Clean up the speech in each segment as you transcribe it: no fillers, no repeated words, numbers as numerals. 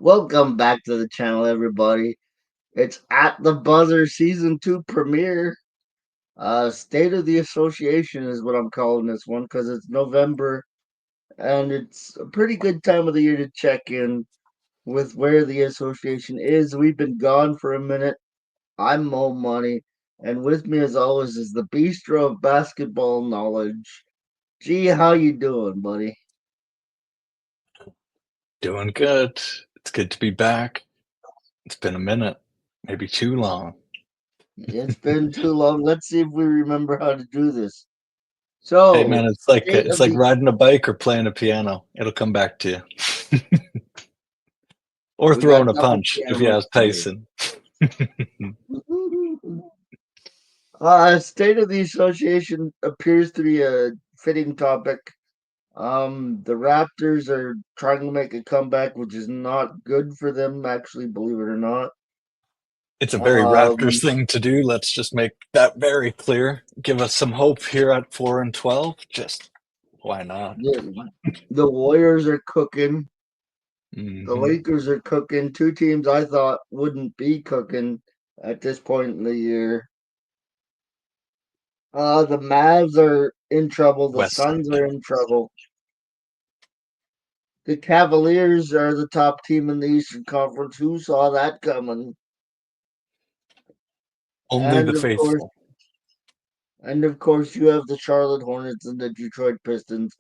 Welcome back to the channel, everybody. It's at the Buzzer Season 2 premiere. State of the Association is what I'm calling this one because it's November and it's a pretty good time of the year to check in with where the association is. We've been gone for a minute. I'm Mo Money, and with me as always is the Bistro of Basketball Knowledge. Gee, how you doing, buddy? Doing good. It's good to be back. It's been a minute, maybe too long. It's been too long. Let's see if we remember how to do this. Hey So, man, it's like state it's of like the riding a bike or playing a piano. It'll come back to you. Or we got throwing a double punch if you cameras ask today. Tyson. State of the Association appears to be a fitting topic. The Raptors are trying to make a comeback, which is not good for them, actually, believe it or not. It's a very Raptors Um, thing to do. Let's just make that very clear. Give us some hope here at 4-12. Just why not? the Warriors are cooking. The Hmm. Lakers are cooking. Two teams I thought wouldn't be cooking at this point in the year. The Mavs are in trouble. The West Suns Side. are in trouble. The Cavaliers are the top team in the Eastern Conference. Who saw that coming? Only And the of course, faithful. you have the Charlotte Hornets and the Detroit Pistons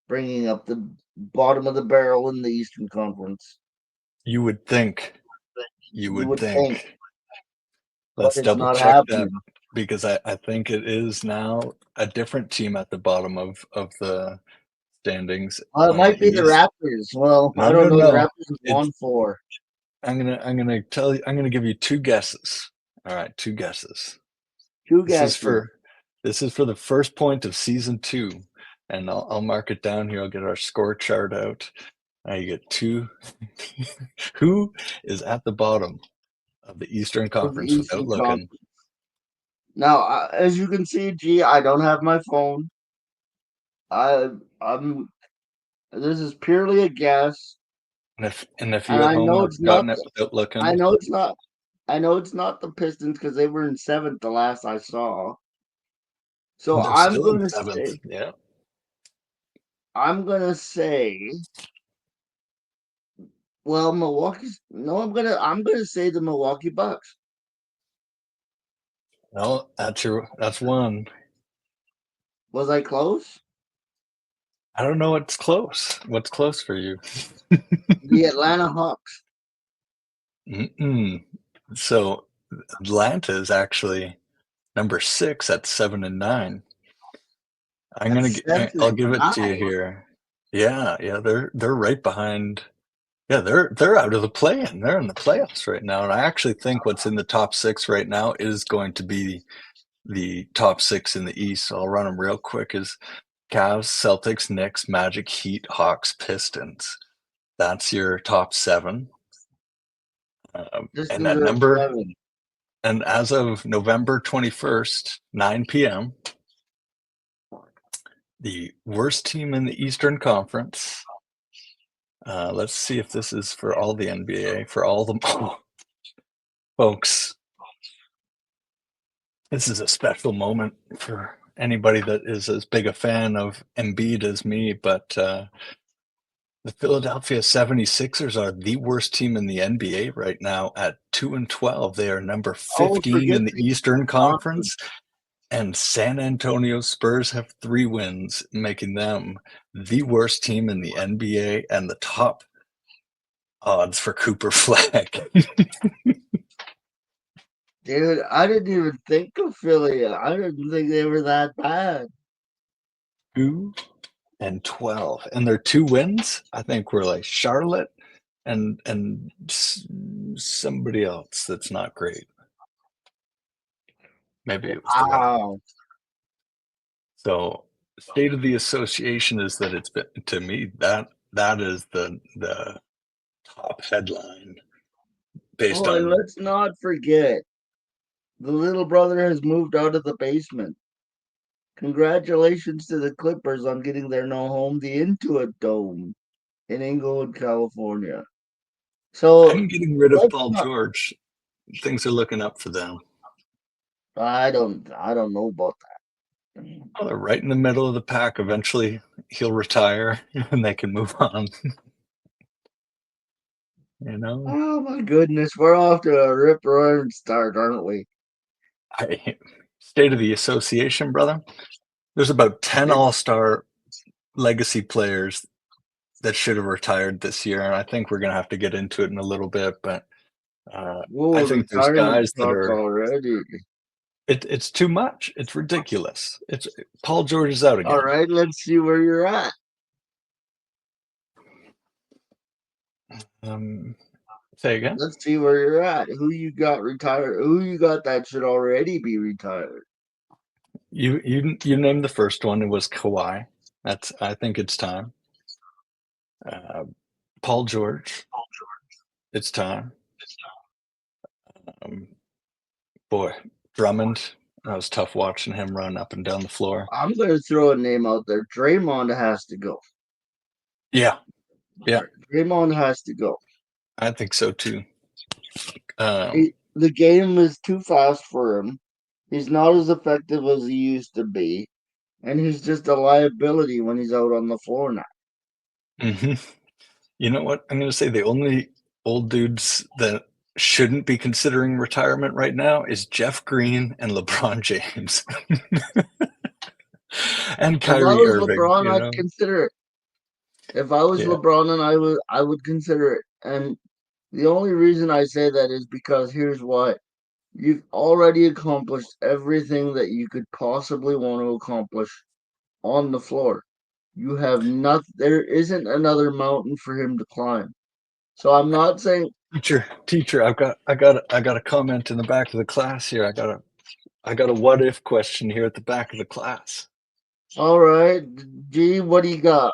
bringing up the bottom of the barrel in the Eastern Conference. You would think. You You would would think, think. but Let's it's double not check that happening. because I think it is now a different team at the bottom of the standings It on the might be the East. Raptors. Well, I No, don't no, know. The no. Raptors have It's won four. I'm gonna give you two guesses. All right, two guesses. Two This is guesses. for this is for the first point of season two. And I'll mark it down here. I'll get our score chart out. Now you get two. Who is at the bottom of the Eastern Of the Conference without Eastern looking? Conference. Now, as you can see, G, I don't have my phone. I I'm This is purely a guess, And if and you at I home know have it's not. gotten it without I looking, know it's not. I know it's not the Pistons because they were in seventh the last I saw. So they're still in seventh. Yeah. I'm gonna say, well, Milwaukee's. No, I'm gonna say the Milwaukee Bucks. No, that's one. Was I close? I don't know what's close. What's close for you? The Atlanta Hawks. Mm-mm. So Atlanta is actually number 6 at 7-9. That's seven I'll and give it to you nine. here. Yeah, yeah, they're right behind. Yeah, they're out of the play-in. They're in the playoffs right now, and I actually think what's in the top 6 right now is going to be the top 6 in the East. So I'll run them real quick. Is Cavs, Celtics, Knicks, Magic, Heat, Hawks, Pistons. That's your top 7. And Pistons at are at number seven. and as of November 21st, 9 p.m., the worst team in the Eastern Conference. Let's see if this is for all the NBA, for all the folks. This is a special moment for anybody that is as big a fan of Embiid as me, but the Philadelphia 76ers are the worst team in the NBA right now at 2-12. They are number Oh, 15 forget in the the Eastern conference. Conference, and San Antonio Spurs have 3 wins, making them the worst team in the NBA and the top odds for Cooper Flag. Dude, I didn't even think of Philly. I didn't think they were that bad. 2-12, and their 2 wins, I think, were like Charlotte and somebody else that's not great. Maybe it was the Rockets. Wow. So, state of the association is that it's been, to me, that is the top headline based Oh, and on. let's not forget, the little brother has moved out of the basement. Congratulations to the Clippers on getting their new home, the Intuit Dome in Inglewood, California. So I'm getting rid of let's Paul not. George. Things are looking up for them. I don't know about that. Oh, they're right in the middle of the pack. Eventually, he'll retire, and they can move on. You know, Oh my goodness, we're off to a rip roaring start, aren't we? State of the Association, brother. There's about 10 It's all-star legacy players that should have retired this year, and I think we're gonna have to get into it in a little bit, but I whoa, think there's retirement guys that talk are already. it's too much. It's ridiculous. It's Paul George is out All again. right, let's see where you're at. Um, say again. Let's see where you're at. Who you got retired? Who you got that should already be retired? You named the first one. It was Kawhi. I think it's time. Uh, Paul George. It's time. Um, boy, Drummond. That was tough watching him run up and down the floor. I'm going to throw a name out there. Draymond has to go. Yeah, yeah, Draymond has to go. I think so too. Um, The game is too fast for him. He's not as effective as he used to be, and he's just a liability when he's out on the floor now. mhm. You know what? I'm going to say the only old dudes that shouldn't be considering retirement right now is Jeff Green and LeBron James and If I Kyrie was Irving. LeBron, You I'd know, consider it. If I was yeah. LeBron, and I would consider it. And the only reason I say that is because here's why. You've already accomplished everything that you could possibly want to accomplish on the floor. You have not. There isn't another mountain for him to climb. So I'm not saying, Teacher, I got a comment in the back of the class here. I got a what if question here at the back of the class. all right, G, what do you got?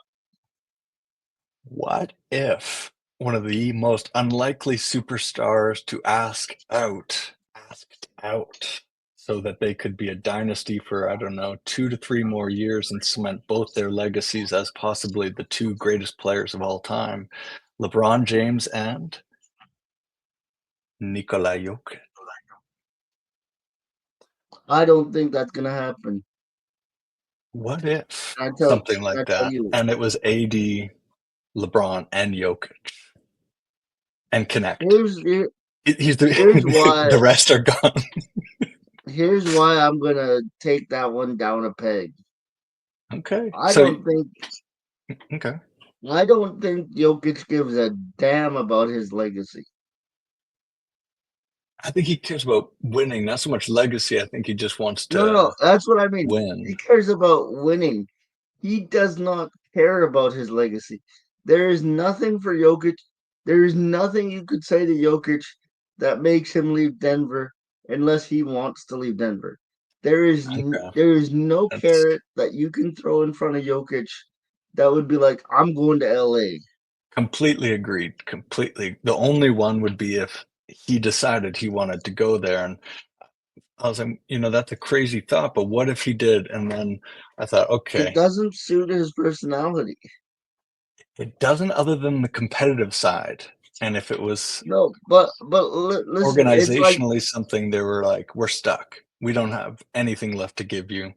What if one of the most unlikely superstars to asked out so that they could be a dynasty for, I don't know, 2 to 3 more years and cement both their legacies as possibly the two greatest players of all time, LeBron James and Nikola Jokic? I don't think that's gonna happen. What if I tell, something I like tell that? you. And it was AD, LeBron, and Jokic and connect. Here's here, He's here's the why. the rest are gone. Here's why I'm gonna take that one down a peg. Okay. I So don't think okay. I don't think Jokic gives a damn about his legacy. I think he cares about winning, not so much legacy. I think he just wants No, no, to that's what I mean. He win. cares about winning. He does not care about his legacy. There is nothing for Jokic. There is nothing you could say to Jokic that makes him leave Denver unless he wants to leave Denver. Okay. There is no That's carrot that you can throw in front of Jokic that would be like, I'm going to LA. completely agreed. Completely. The only one would be if he decided he wanted to go there. And I was like, that's a crazy thought, but what if he did? And then I thought, It okay, doesn't suit his personality. it doesn't other than the competitive side. And if it was No, but listen, it's like organizationally something they were like, we're stuck. We don't have anything left to give you.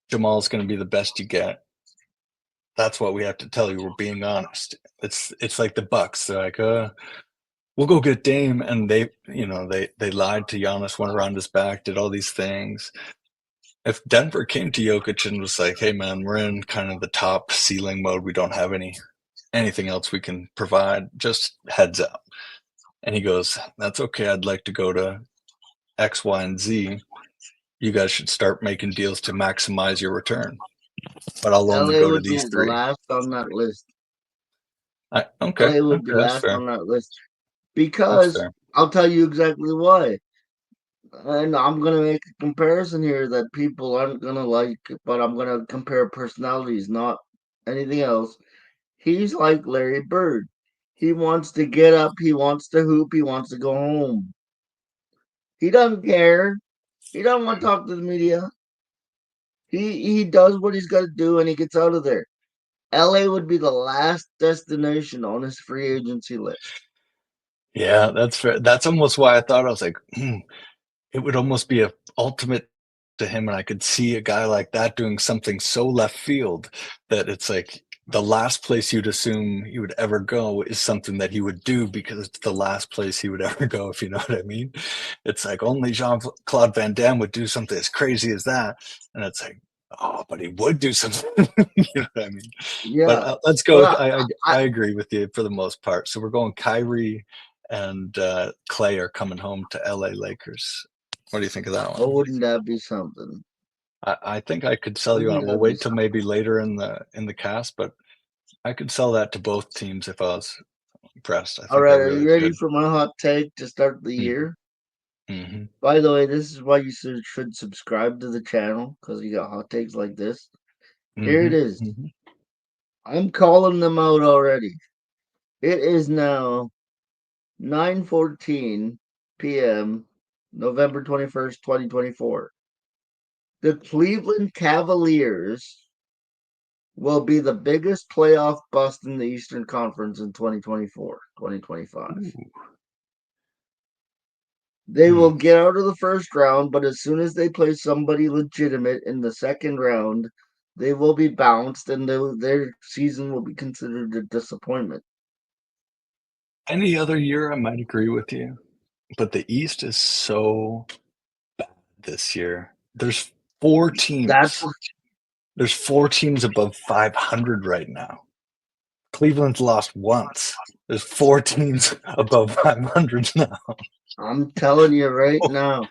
Jamal's going to be the best you get. That's what we have to tell you. We're being honest. It's like the Bucks. They're like, we'll go get Dame, and they lied to Giannis, went around his back, did all these things. If Denver came to Jokic and was like, hey man, we're in kind of the top ceiling mode. We don't have anything else we can provide. Just heads up. And he goes, that's okay. I'd like to go to X, Y, and Z. You guys should start making deals to maximize your return. But I'll only LA go to would be these three. last on that list. Okay, LA would be that's last fair. on that list That's because fair. I'll tell you exactly why. And I'm gonna make a comparison here that people aren't gonna like, but I'm gonna compare personalities, not anything else. He's like Larry Bird. He wants to get up, he wants to hoop, he wants to go home. He doesn't care. He doesn't want to talk to the media. He does what he's got to do and he gets out of there. LA would be the last destination on his free agency list. Yeah, that's fair. That's almost why I thought I was like, it would almost be a ultimate to him, and I could see a guy like that doing something so left field that it's like the last place you'd assume he would ever go is something that he would do because it's the last place he would ever go, if you know what I mean. It's like only Jean-Claude Van Damme would do something as crazy as that, and it's like, oh, but he would do something. You know what I mean? But Yeah, let's go. but I I agree with you for the most part. So we're going Kyrie and Clay are coming home to LA Lakers. What do you think of that oh, one? wouldn't that be something? I think I could sell you on it. Wouldn't We'll that be wait till something? maybe later in the cast, but I could sell that to both teams if I was impressed. I All think right, that are really you ready could. for my hot take to start the Mm-hmm. year? Mm-hmm. By the way, this is why you should subscribe to the channel because you got hot takes like this. Here it Mm-hmm. is. Mm-hmm. I'm calling them out already. It is now 9:14 p.m. November 21st, 2024. The Cleveland Cavaliers will be the biggest playoff bust in the Eastern Conference in 2024, 2025. They will Mm. get out of the first round, but as soon as they play somebody legitimate in the second round, they will be bounced and their season will be considered a disappointment. Any other year, I might agree with you, but the East is so bad this year. There's four That's teams. There's four teams above 500 right now. Cleveland's lost once. There's four teams above 500 now. I'm telling you right now.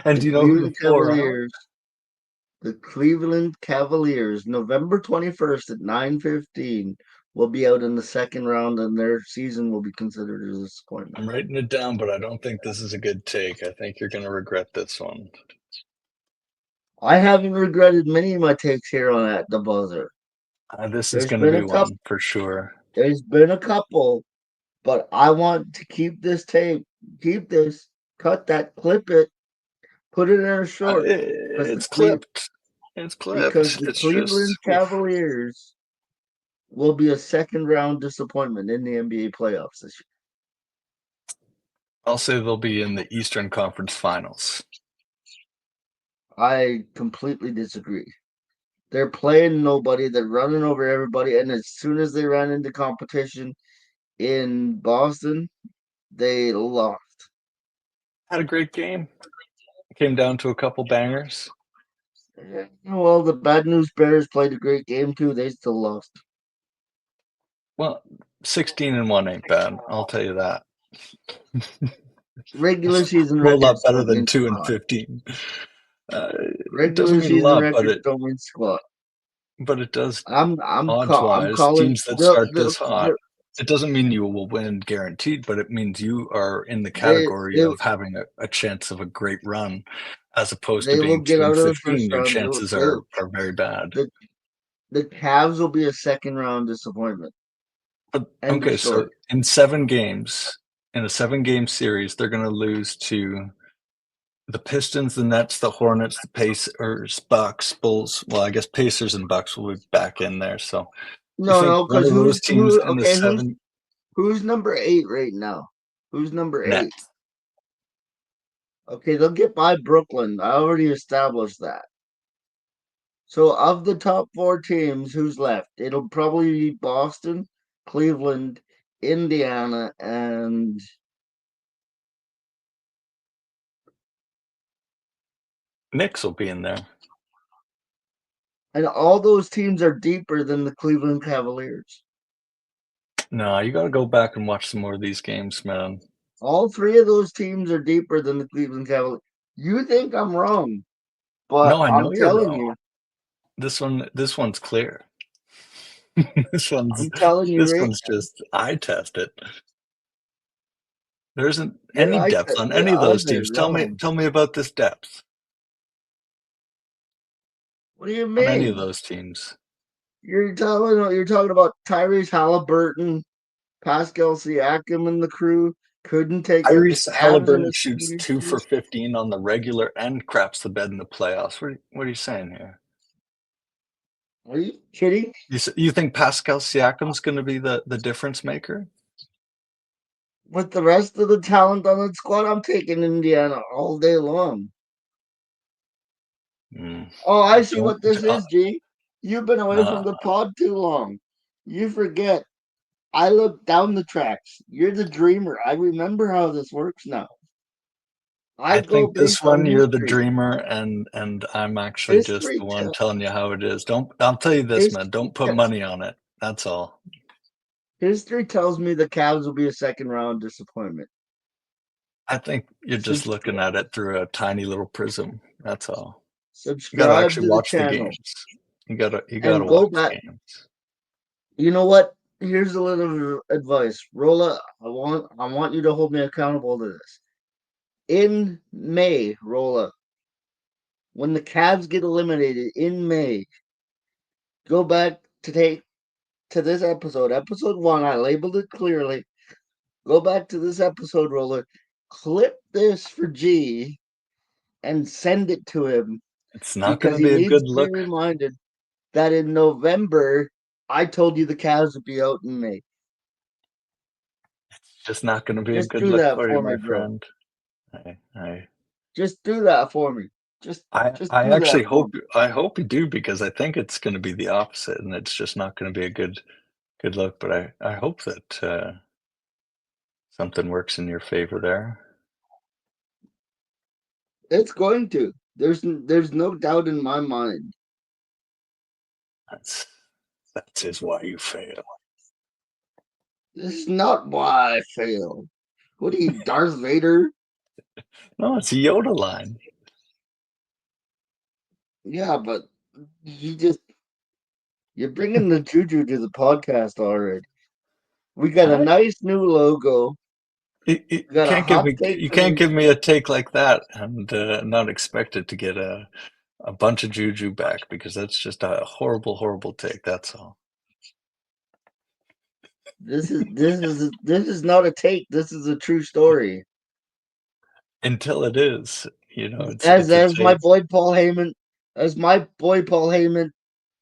And The do you know who the Cleveland four are? Cavaliers, the Cleveland Cavaliers, November 21st at 9:15 will be out in the second round and their season will be considered a disappointment. I'm writing it down, but I don't think this is a good take. I think you're going to regret this one. I haven't regretted many of my takes here on At the Buzzer. This is There's going to been be a couple. one for sure. There's been a couple, but I want to keep this tape. Keep this. Cut that. Clip it. Put it in a short. Because It's clipped. It's clipped. the It's Cleveland just, oof. Cavaliers will be a second round disappointment in the NBA playoffs this year. I'll say they'll be in the Eastern Conference Finals. I completely disagree. They're playing nobody. They're running over everybody, and as soon as they ran into competition in Boston, they lost. Had a great game. Came down to a couple bangers. Well, the Bad News Bears played a great game too. They still lost. Well, 16-1 ain't bad. I'll tell you that. Regular season Well, a lot records better don't than mean 2 and squat. 15. It doesn't Regular mean a season lot, but records don't mean squat. it does I'm odds-wise. calling Teams that start this hot, the it doesn't mean you will win guaranteed, but it means you are in the they category they of having a chance of a great run, as opposed to they will being get 2 and out of the 15. first Your round. chances They are very bad. the Cavs will be a second round disappointment. But End of okay, so story. in 7 games, in a 7-game series, they're going to lose to the Pistons, the Nets, the Hornets, the Pacers, Bucks, Bulls. Well, I guess Pacers and Bucks will be back in there. So you No, think no, one because of those teams in the okay, seven who's number 8 right now? Who's number 8? Nets? Okay, they'll get by Brooklyn. I already established that. So of the top 4 teams, who's left? It'll probably be Boston, Cleveland, Indiana, Knicks will be in there. and all those teams are deeper than the Cleveland Cavaliers. No, you got to go back and watch some more of these games, man. All 3 of those teams are deeper than the Cleveland Cavaliers. You think I'm wrong, but No, I know I'm you're telling wrong. you, This one's clear. this one's I'm telling you this right one's just eye test it. There isn't your any eyes depth on your any of eyes those are teams. wrong. Tell me about this depth What do you on any of mean? those teams. You're talking about Tyrese Halliburton, Pascal Siakam and the crew couldn't take out the Tyrese Cavs in Halliburton a shoots series. 2 for 15 on the regular and craps the bed in the playoffs. What are you saying here? Are you kidding? You think Pascal Siakam's going to be the difference maker? with the rest of the talent on that squad, I'm taking Indiana all day long. Mm. Oh, I see Don't. what this is, G. You've been away from Uh, the pod too long. You forget. I look down the tracks. You're the dreamer. I remember how this works now. I I go think this based on one you're the history. dreamer, and I'm actually just History the one tell telling you how it is. Don't. I'll tell you this, man. history, Don't put money on it. That's all. history tells me the Cavs will be a second round disappointment. I think you're just looking Subscribe, at it through a tiny little prism. That's all. You got to subscribe actually to the watch the channel games. You got to and go watch back. the games. You know what? Here's a little advice, Rolla. I want you to hold me accountable to this. In May, Rolla, when the Cavs get eliminated in May, go back to this episode, episode 1. I labeled it clearly. Go back to this episode, Roller. Clip this for G and send it to him It's not going because to he be a needs good to be look. reminded that in November I told you the Cavs would be out in May. It's just not going to be a Just good do look that for you, for me, my bro. friend. I, I, Just do that for me. Just I, just I do actually that for hope me. I hope you do because I think it's going to be the opposite, and it's just not going to be a good look. But I hope that something works in your favor there. It's going to. There's no doubt in my mind. That's that is why you fail. This is not why I failed. What are you, Darth Vader? No, it's a Yoda line. Yeah, but you just you're bringing the juju to the podcast already. We got a I, nice new logo. you We got a can't give hot me take you for can't the give me a take like that and not expect it to get a bunch of juju back because that's just a horrible take. That's all. this is not a take. This is a true story. Until it is, it's As it's a as my take. boy Paul Heyman, as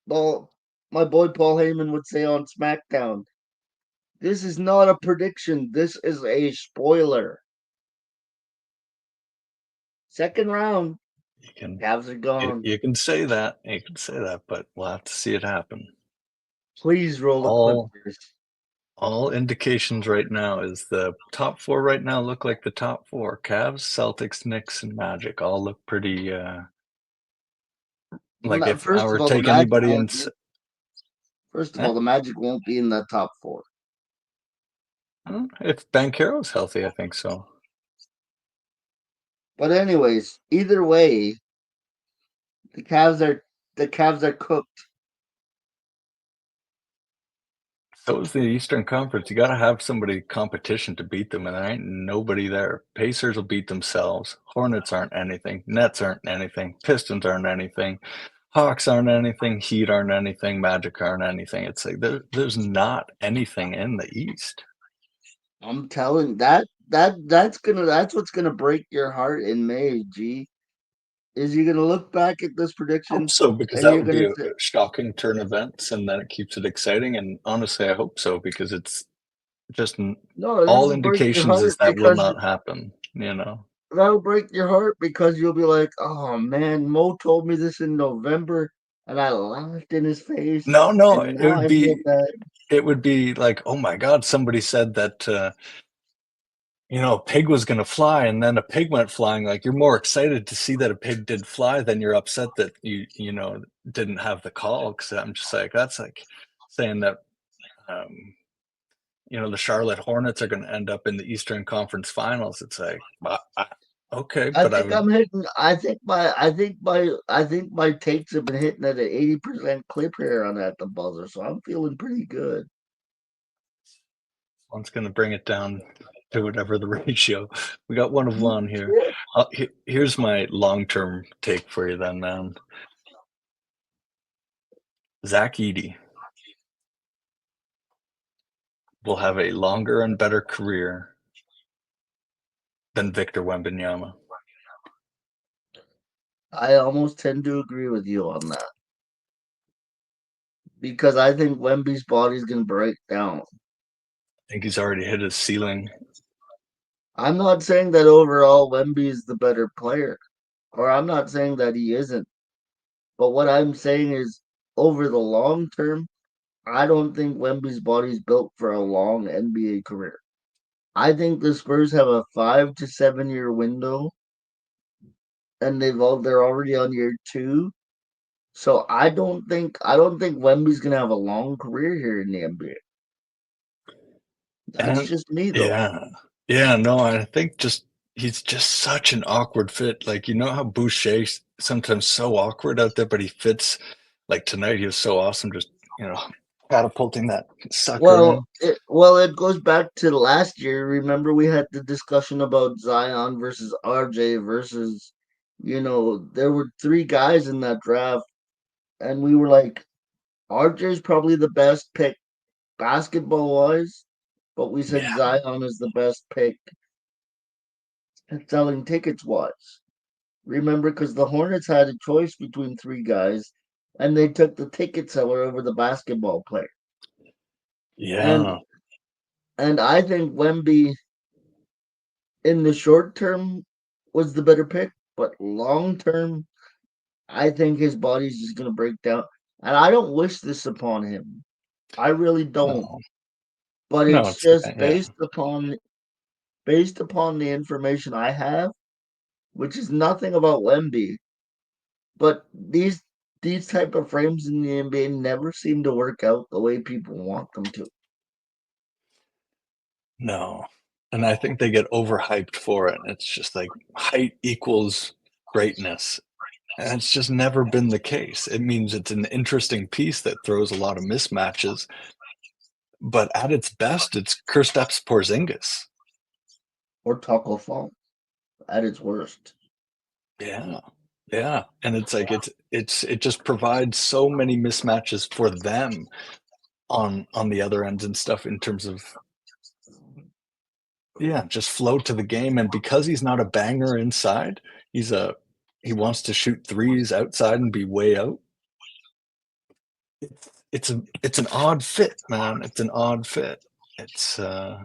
well, my boy Paul Heyman would say on SmackDown. This is not a prediction. This is a spoiler. Second round, You can Cavs are gone. you can say that. You can say that, but we'll have to see it happen. Please roll the All Clippers. all indications right now is the top four right now look like the top four. Cavs, Celtics, Knicks, and Magic all look pretty like if I First were of to all, the take Magic anybody won't and be. First of eh, all, the Magic won't be in the top four. if Bankero's healthy, I think so. But anyways, either way, the Cavs are the Cavs are cooked. So is the Eastern Conference. You got to have somebody competition to beat them, and there ain't nobody there. Pacers will beat themselves. Hornets aren't anything. Nets aren't anything. Pistons aren't anything. Hawks aren't anything. Heat aren't anything. Magic aren't anything. It's like there's not anything in the East. I'm telling that's what's gonna break your heart in May, G. Is you're gonna look back at this Hope prediction so because and that you're would be gonna a say, shocking turn of events, and then it keeps it exciting. And honestly, I hope so because it's just no, this all will break your indications is heart that will because not happen. You know. that'll break your heart because you'll be like, oh man, Mo told me this in November and I laughed in his face No, no, and now I feel bad. it would be like, oh my God, somebody said that a pig was going to fly, and then a pig went flying. Like you're more excited to see that a pig did fly than you're upset that you didn't have the call. Because I'm just like that's like saying that um, the Charlotte Hornets are going to end up in the Eastern Conference Finals. It's like okay, I but I think would I'm hitting. I think my takes have been hitting at an 80% clip here on at the buzzer, so I'm feeling pretty good. one's going to bring it down to whatever the ratio. We got one of one here. Yeah. Here's my long-term take for you then, man. Zach Edey will have a longer and better career than Victor Wembanyama. I almost tend to agree with you on that because I think Wemby's body's gonna break down. I think he's already hit his ceiling. I'm not saying that overall Wemby is the better player, or I'm not saying that he isn't. But what I'm saying is, over the long term, I don't think Wemby's body's built for a long NBA career. I think the Spurs have a 5 to 7 year window, and they're already on year two. So I don't think Wemby's gonna have a long career here in the NBA. That's And just me though. yeah, yeah, no, I think just he's just such an awkward fit. Like you know how Boucher's sometimes so awkward out there, but he fits. Like tonight, he was so awesome, just catapulting that sucker in. It goes back to last year. Remember, we had the discussion about Zion versus RJ versus, there were three guys in that draft, and we were like, RJ's probably the best pick basketball wise, but we said Yeah, Zion is the best pick selling tickets wise. Remember, because the Hornets had a choice between three guys, and they took the ticket seller over the basketball player. And yeah, and I think Wemby in the short term was the better pick, but long term, I think his body's just gonna break down. And I don't wish this upon him. I really don't. no, But no, it's it's just yeah, based upon the information I have, which is nothing about Wemby. But these type of frames in the NBA never seem to work out the way people want them to. no. And I think they get overhyped for it. It's just like height equals greatness. And it's just never been the case. It means it's an interesting piece that throws a lot of mismatches, but at its best, it's Kristaps Porzingis. Or Taco Fall at its worst. Yeah, yeah, and it's like it just provides so many mismatches for them on the other ends and stuff in terms of yeah, just flow to the game. And because he's not a banger inside, he's a he wants to shoot threes outside and be way out. It's an odd fit, man. It's an odd fit. It's uh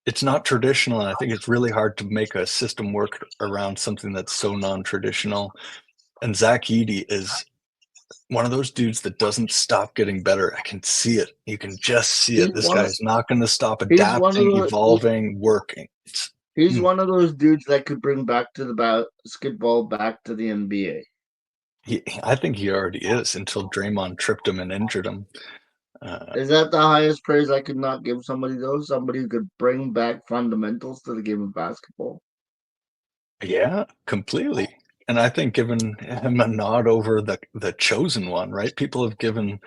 it's not traditional, and I think it's really hard to make a system work around something that's so non-traditional. And Zach Edey is one of those dudes that doesn't stop getting better. I can see it. You can just see He's it. This one guy is not going to stop he's one of adapting, the he, evolving, working. he's Mm, one of those dudes that could bring back to the basketball back to the NBA. I think he already is until Draymond tripped him and injured him. Uh, Is that the highest praise I could not give somebody though? Somebody who could bring back fundamentals to the game of basketball. yeah, completely. And I think giving him a nod over the chosen one, right? People have given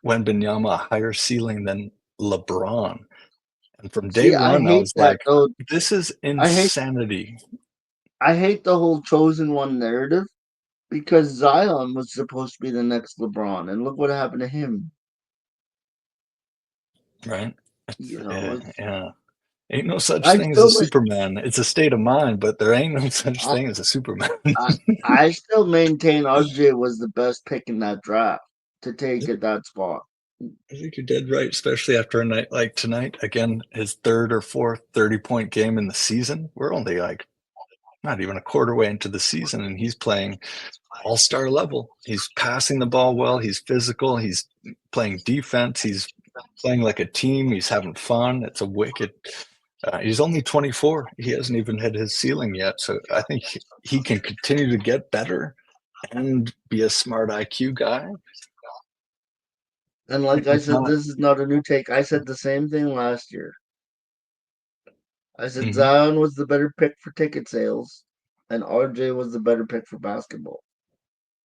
Wembanyama a higher ceiling than LeBron. And from day See, I one, I hate was that like, though. this is I hate insanity. I hate the whole chosen one narrative because Zion was supposed to be the next LeBron, and look what happened to him. Right? You know, Yeah. Ain't no such I thing as a still Superman. It's a state of mind, but there ain't no such I, thing as a Superman. I I still maintain RJ was the best pick in that draft to take at that spot. I think you're dead right, especially after a night like tonight. Again, his third or fourth 30-point game in the season. We're only like not even a quarter way into the season, and he's playing all-star level. He's passing the ball well. He's physical. He's playing defense. He's playing like a team. He's having fun. It's a wicked. He's only 24. He hasn't even hit his ceiling yet. So I think he can continue to get better and be a smart IQ guy. And like I He's said, not. this is not a new take. I said the same thing last year. I said Mhm. Zion was the better pick for ticket sales, and RJ was the better pick for basketball.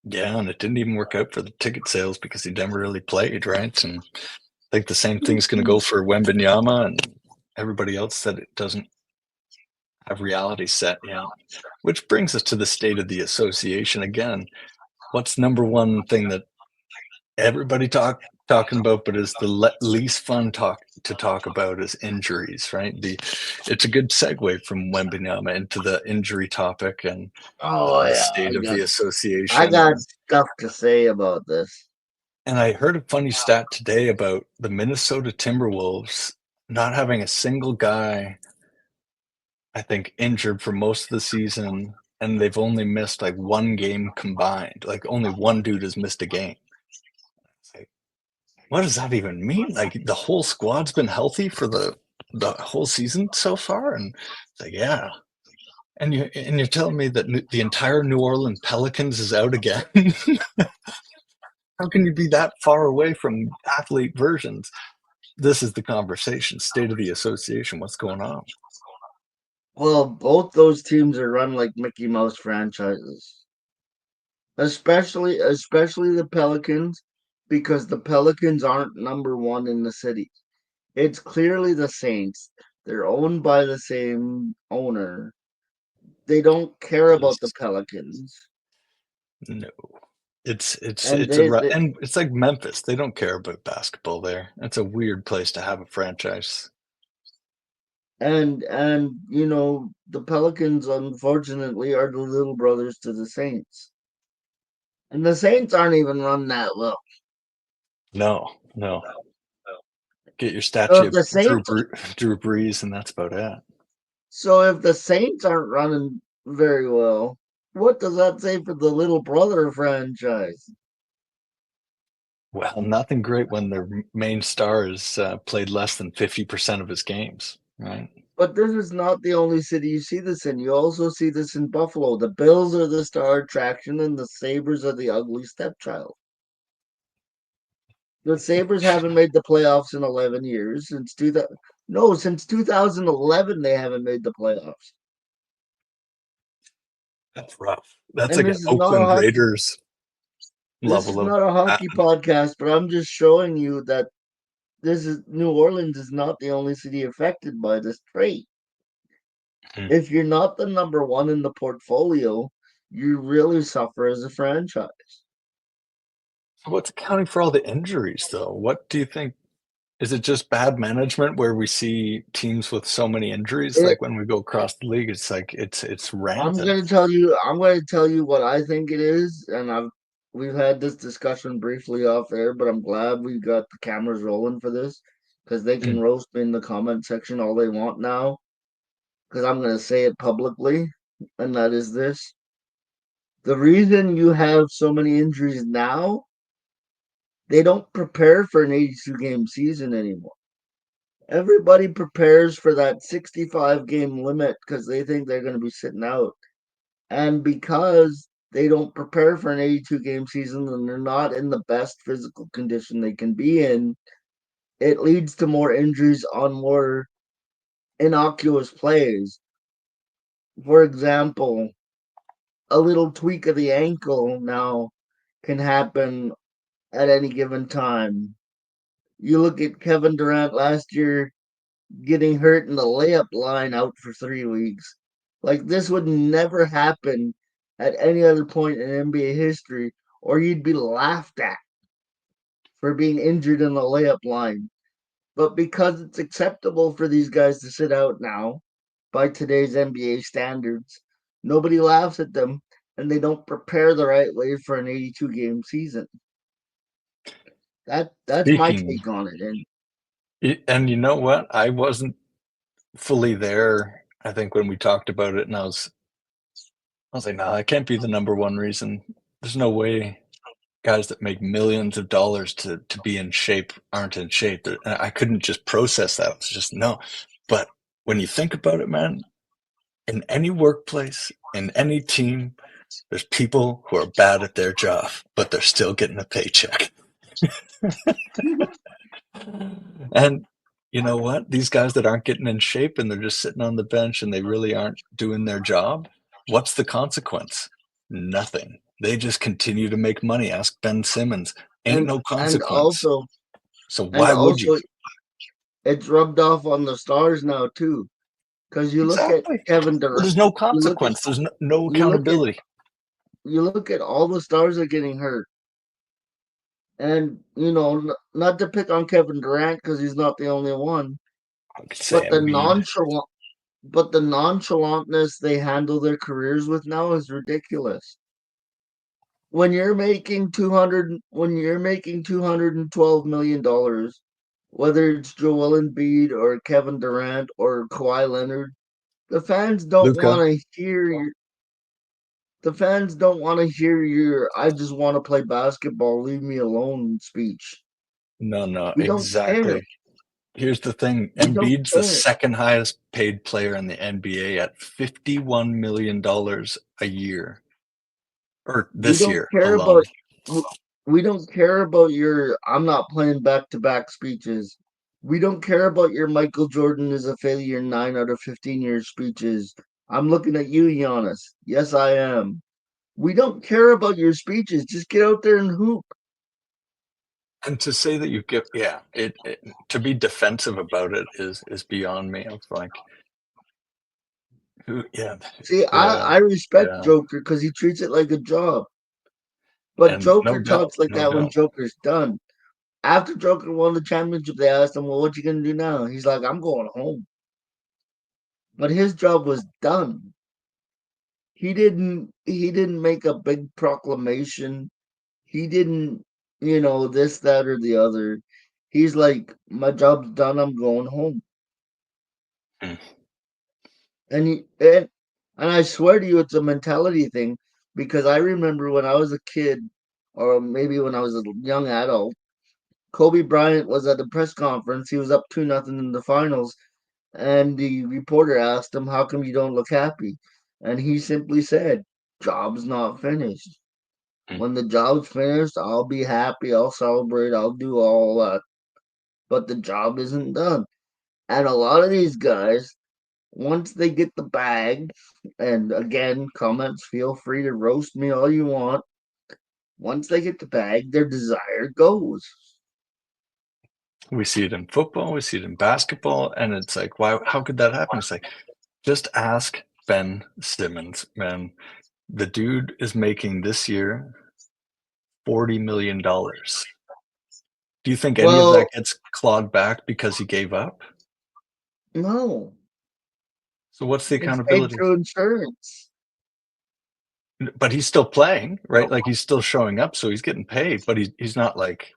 Yeah, and it didn't even work out for the ticket sales because he never really played, right? And I think the same thing's going to go for Wembenyama and everybody else that it doesn't have reality set yet. Which brings us to the state of the association again. What's number one thing that everybody talking about, but is the least fun to talk about is injuries, right? It's a good segue from Wembenyama into the injury topic and Oh the yeah, state of the I association. got stuff to say about this. And I heard a funny stat today about the Minnesota Timberwolves not having a single guy I think, injured for most of the season, and they've only missed like one game combined. Like only one dude has missed a game. It's like, what does that even mean? Like the whole squad's been healthy for the whole season so far, and it's like, yeah. And you're telling me that the entire New Orleans Pelicans is out again? How can you be that far away from athlete versions? This is the conversation, state of the association. What's going on? Well, both those teams are run like Mickey Mouse franchises. Especially the Pelicans, because the Pelicans aren't number one in the city. It's clearly the Saints. They're owned by the same owner. They don't care about the Yes. Pelicans. No. It's it's And it's a they and it's like Memphis. They don't care about basketball there. It's a weird place to have a franchise. and the Pelicans unfortunately are the little brothers to the Saints. And the Saints aren't even run that well. No, no. Get your So statue if of the Saints Drew Brees, and that's about it. so if the Saints aren't running very well, what does that say for the little brother franchise? Well, nothing great when their main star has played less than 50% of his games, right? But this is not the only city you see this in. You also see this in Buffalo. The Bills are the star attraction, and the Sabres are the ugly stepchild. The Sabres haven't made the playoffs in 11 years. Since 2011, they haven't made the playoffs. That's rough. That's And like an Oakland Raiders this is level of. not a hockey podcast, but I'm just showing you that this is New Orleans is not the only city affected by this trait. Hmm. If you're not the number one in the portfolio, you really suffer as a franchise. What's accounting for all the injuries, though? What do you think? Is it just bad management where we see teams with so many injuries? It, Like when we go across the league, it's like it's I'm rampant. gonna tell you. I'm gonna tell you what I think it is, and we've had this discussion briefly off air, but I'm glad we got the cameras rolling for this because they can Mm. roast me in the comment section all they want now because I'm gonna say it publicly, and that is this: the reason you have so many injuries now, they don't prepare for an 82 game season anymore. Everybody prepares for that 65 game limit because they think they're going to be sitting out. And because they don't prepare for an 82 game season and they're not in the best physical condition they can be in, it leads to more injuries on more innocuous plays. For example, a little tweak of the ankle now can happen at any given time. You look at Kevin Durant last year getting hurt in the layup line out for 3 weeks. Like this would never happen at any other point in NBA history, or you'd be laughed at for being injured in the layup line. But because it's acceptable for these guys to sit out now by today's NBA standards, nobody laughs at them and they don't prepare the right way for an 82 game season. That's my Speaking, take on it. And and you know what? I wasn't fully there. I think when we talked about it, and I was like, no, that can't be the number one reason. There's no way guys that make millions of dollars to be in shape aren't in shape. I couldn't just process that. It's just no. But when you think about it, man, in any workplace, in any team, there's people who are bad at their job, but they're still getting a paycheck. And you know what? These guys that aren't getting in shape and they're just sitting on the bench and they really aren't doing their job, what's the consequence? Nothing. They just continue to make money. Ask Ben Simmons. Ain't and no and consequence. also So and why would you? also it's rubbed off on the stars now too. Because you look at Exactly. Kevin Well, Durant, there's no you look at consequence. There's no you look at accountability. you look at all the stars are getting hurt, and not to pick on Kevin Durant because he's not the only one, I could say but Embiid. the nonchalantness they handle their careers with now is ridiculous. When you're making $212 million, whether it's Joel Embiid or Kevin Durant or Kawhi Leonard, The fans don't Luca. want to hear your. The fans don't want to hear your "I just want to play basketball, leave me alone" speech. No, We don't care. exactly. Here's the thing. We don't Embiid's the care. second highest paid player in the NBA at $51 million a year, or We this don't year care alone. about. We don't care about your "I'm not playing back to back" speeches. We don't care about your "Michael Jordan is a failure 9 out of 15 years" speeches. I'm looking at you, Giannis. Yes, I am. We don't care about your speeches. Just get out there and hoop. And to say that you get, yeah, to be defensive about it is beyond me. Of like, who, yeah, See, yeah, I respect yeah, Joker because he treats it like a job. But and no Joker doubt, talks like no that when doubt. Joker's done. After Joker won the championship, they asked him, "Well, what you gonna do now?" He's like, "I'm going home." But his job was done. He didn't make a big proclamation. He didn't, this, that, or the other. He's like, "My job's done. I'm going home." Hmm. And and I swear to you, it's a mentality thing because I remember when I was a kid, or maybe when I was a young adult, Kobe Bryant was at the press conference. He was up 2-0 in the finals, and the reporter asked him, "How come you don't look happy?" And he simply said, "Job's not finished. Hmm. When the job's finished, I'll be happy. I'll celebrate. I'll do all that. But the job isn't done." And a lot of these guys, once they get the bag, and again, comments, feel free to roast me all you want. Once they get the bag, their desire goes. We see it in football, we see it in basketball, and it's like, why? How could that happen? It's like, just ask Ben Simmons, man. The dude is making this year $40 million. Do you think any of that Well, gets clawed back because he gave up? no, So what's the it's paid accountability? through insurance. But he's still playing, right? Like he's still showing up, so he's getting paid. But he's not like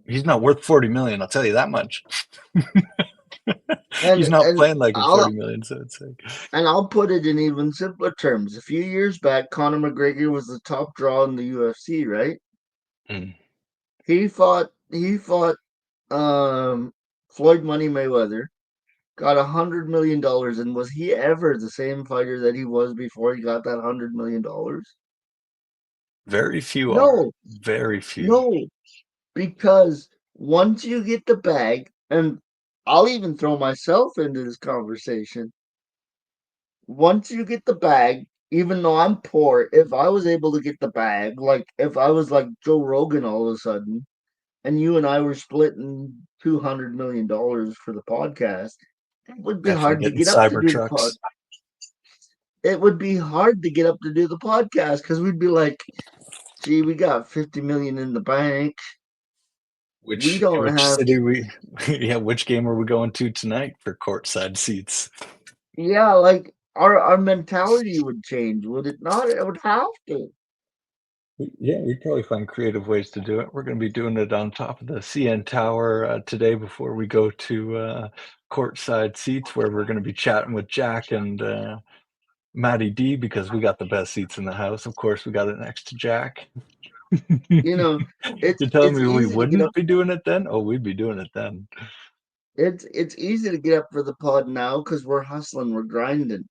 he's not worth 40 million. I'll tell you that much. And He's not and playing like a I'll 40 million. So it's like, and I'll put it in even simpler terms. A few years back, Conor McGregor was the top draw in the UFC, right? mm, He fought Floyd Money Mayweather, got $100 million, and was he ever the same fighter that he was before he got that $100 million? very few are. No, Very few. no, because once you get the bag, and I'll even throw myself into this conversation. Once you get the bag, even though I'm poor, if I was able to get the bag, like if I was like Joe Rogan all of a sudden, and you and I were splitting $200 million for the podcast, it would be Definitely hard to getting get up to cyber do the pod. trucks, It would be hard to get up to do the podcast because we'd be like, "Gee, we got 50 million in the bank. We don't which have." city we, yeah, which game are we going to tonight for courtside seats? Yeah, like our mentality would change, would it not? It would have to. Yeah, we'd probably find creative ways to do it. We're going to be doing it on top of the CN Tower today before we go to courtside seats, where we're going to be chatting with Jack and Matty D, because we got the best seats in the house. Of course, we got it next to Jack. You know, it's You're telling it's me we easy to get up. wouldn't be doing it then? Oh, we'd be doing it then. It's easy to get up for the pod now because we're hustling, we're grinding.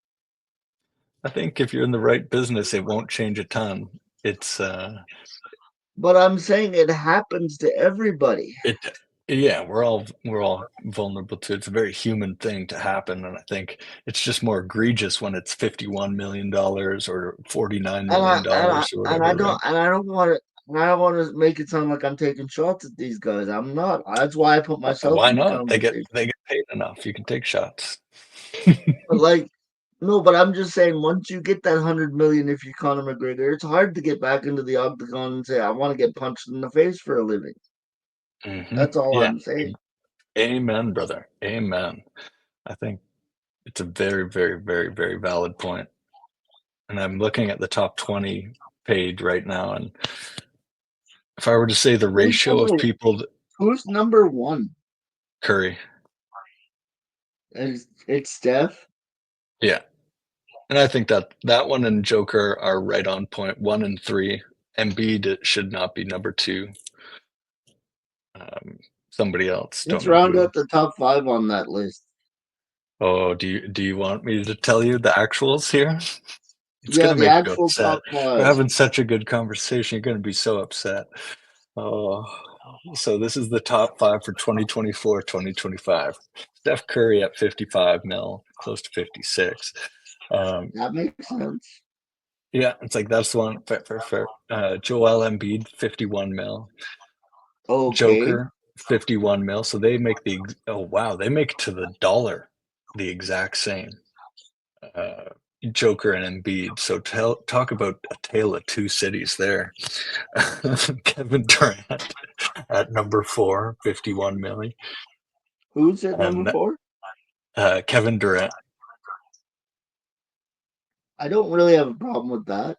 I think if you're in the right business, it won't change a ton. It's But I'm saying it happens to everybody. it yeah, we're all vulnerable to it. It's a very human thing to happen, and I think it's just more egregious when it's $51 million or $49 And I million and I or and I whatever, don't right? and I don't want to. I don't want to make it sound like I'm taking shots at these guys. I'm not. That's why I put myself Why in the not? conversation. They get paid enough. You can take shots. But like, no, but I'm just saying, once you get that 100 million, if you're Conor McGregor, it's hard to get back into the octagon and say, "I want to get punched in the face for a living." That's all Yeah. I'm saying. Amen, brother. Amen. I think it's a very, very, very, very valid point. And I'm looking at the top 20 page right now, and if I were to say the Who's ratio of number people Who's number one? Curry. It's Steph. Yeah. And I think that one and Joker are right on point. 1 and 3. Embiid should not be number 2. Somebody else. Don't Let's know round who. out the top 5 on that list. Oh, do you want me to tell you the actuals here? It's Yeah, gonna the make you actual upset. top We're 5. having such a good conversation. You're gonna be so upset. Oh, so this is the top 5 for 2024, 2025. Steph Curry at 55 mil, close to 56. Um, That makes sense. yeah, it's like that's the one. Fair, fair, fair. Joel Embiid, 51 mil. Okay. Joker, 51 mil. So they make oh wow, they make to the dollar the exact same. Uh, Joker and Embiid. So talk about a tale of two cities there. Kevin Durant at number 4, 51 million. Who's at number And 4? Kevin Durant. I don't really have a problem with that.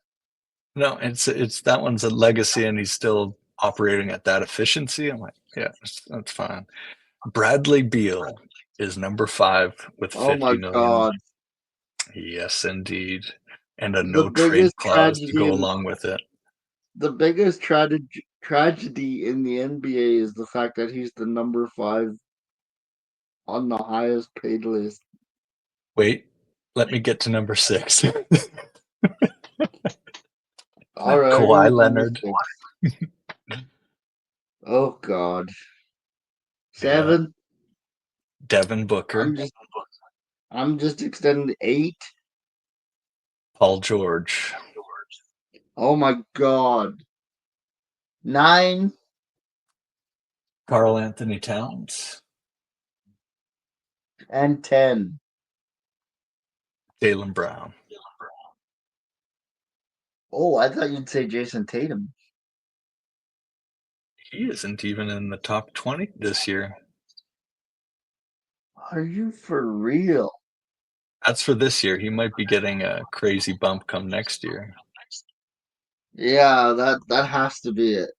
No, it's that one's a legacy and he's still operating at that efficiency. I'm like, yeah, that's fine. Bradley Beal is number 5 with Oh my 50 million. God. Yes, indeed. And a The no trade biggest clause to tragedy go in along with it. the biggest tragedy in the NBA is the fact that he's the number 5 on the highest paid list. Wait, let me get to number 6. All right, Kawhi who's number Leonard. 6? Oh God. Yeah. 7. Devin I'm Booker. just I'm just extending 8. Paul George. Oh my God. 9 Karl Anthony Towns. and 10. Jaylen Brown. Oh, I thought you'd say Jason Tatum. He isn't even in the top 20 this year. Are you for real? That's for this year. He might be getting a crazy bump come next year. Yeah, that has to be it.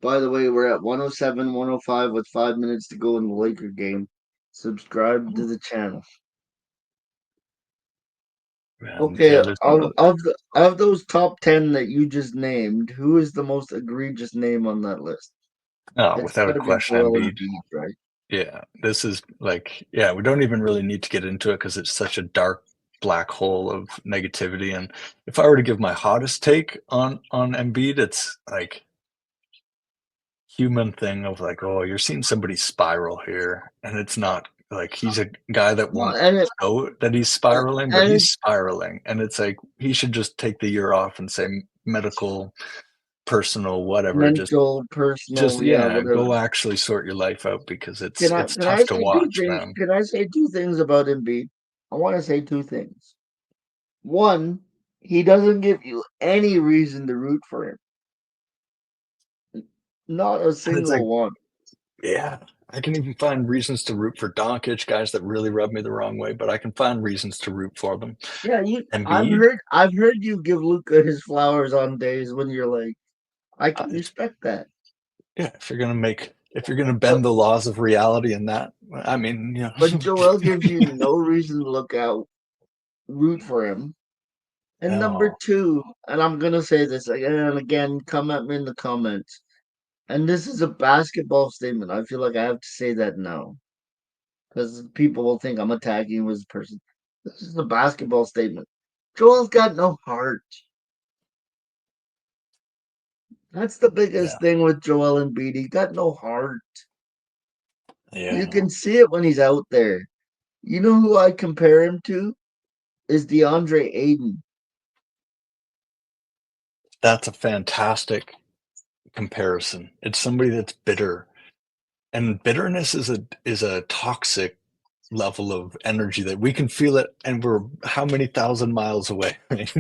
By the way, we're at 107, 105 with 5 minutes to go in the Laker game. Subscribe to the channel. Okay, Yeah, there's no. of those top 10 that you just named, who is the most egregious name on that list? Oh, It's without got a to be question, Joel Embiid. Embiid, right? Yeah, this is like, yeah, we don't even really need to get into it because it's such a dark black hole of negativity. And if I were to give my hottest take on Embiid, it's like human thing of like, oh, you're seeing somebody spiral here, and it's not like he's a guy that Well, won't know that he's spiraling, but and he's it's spiraling, and it's like he should just take the year off and say medical, personal, whatever, mental, just personal, yeah, yeah, whatever. go actually sort your life out because Can I it's can I tough to say two watch, things? man. Can I say two things about Embiid? I want to say two things. One, he doesn't give you any reason to root for him. Not a And it's like, single one. yeah, I can even find reasons to root for Doncic, guys that really rub me the wrong way, but I can find reasons to root for them. Yeah, Embiid, I've heard you give Luca his flowers on days when you're like, I can uh, respect that. yeah, if you're gonna But bend the laws of reality in that, I mean, but Joel gives you no reason to look out, root for him. And number no, two, and I'm gonna say this again and again, come at me in the comments. And this is a basketball statement. I feel like I have to say that now because people will think I'm attacking you as a person. This is a basketball statement. Joel's got no heart. That's the yeah, biggest thing with Joel Embiid. He got no heart. You yeah, can see it when he's out there. You know who I compare him to? Is DeAndre Ayton. that's a fantastic comparison. It's somebody that's bitter, and bitterness is a toxic level of energy that we can feel it, and we're how many thousand miles away, right?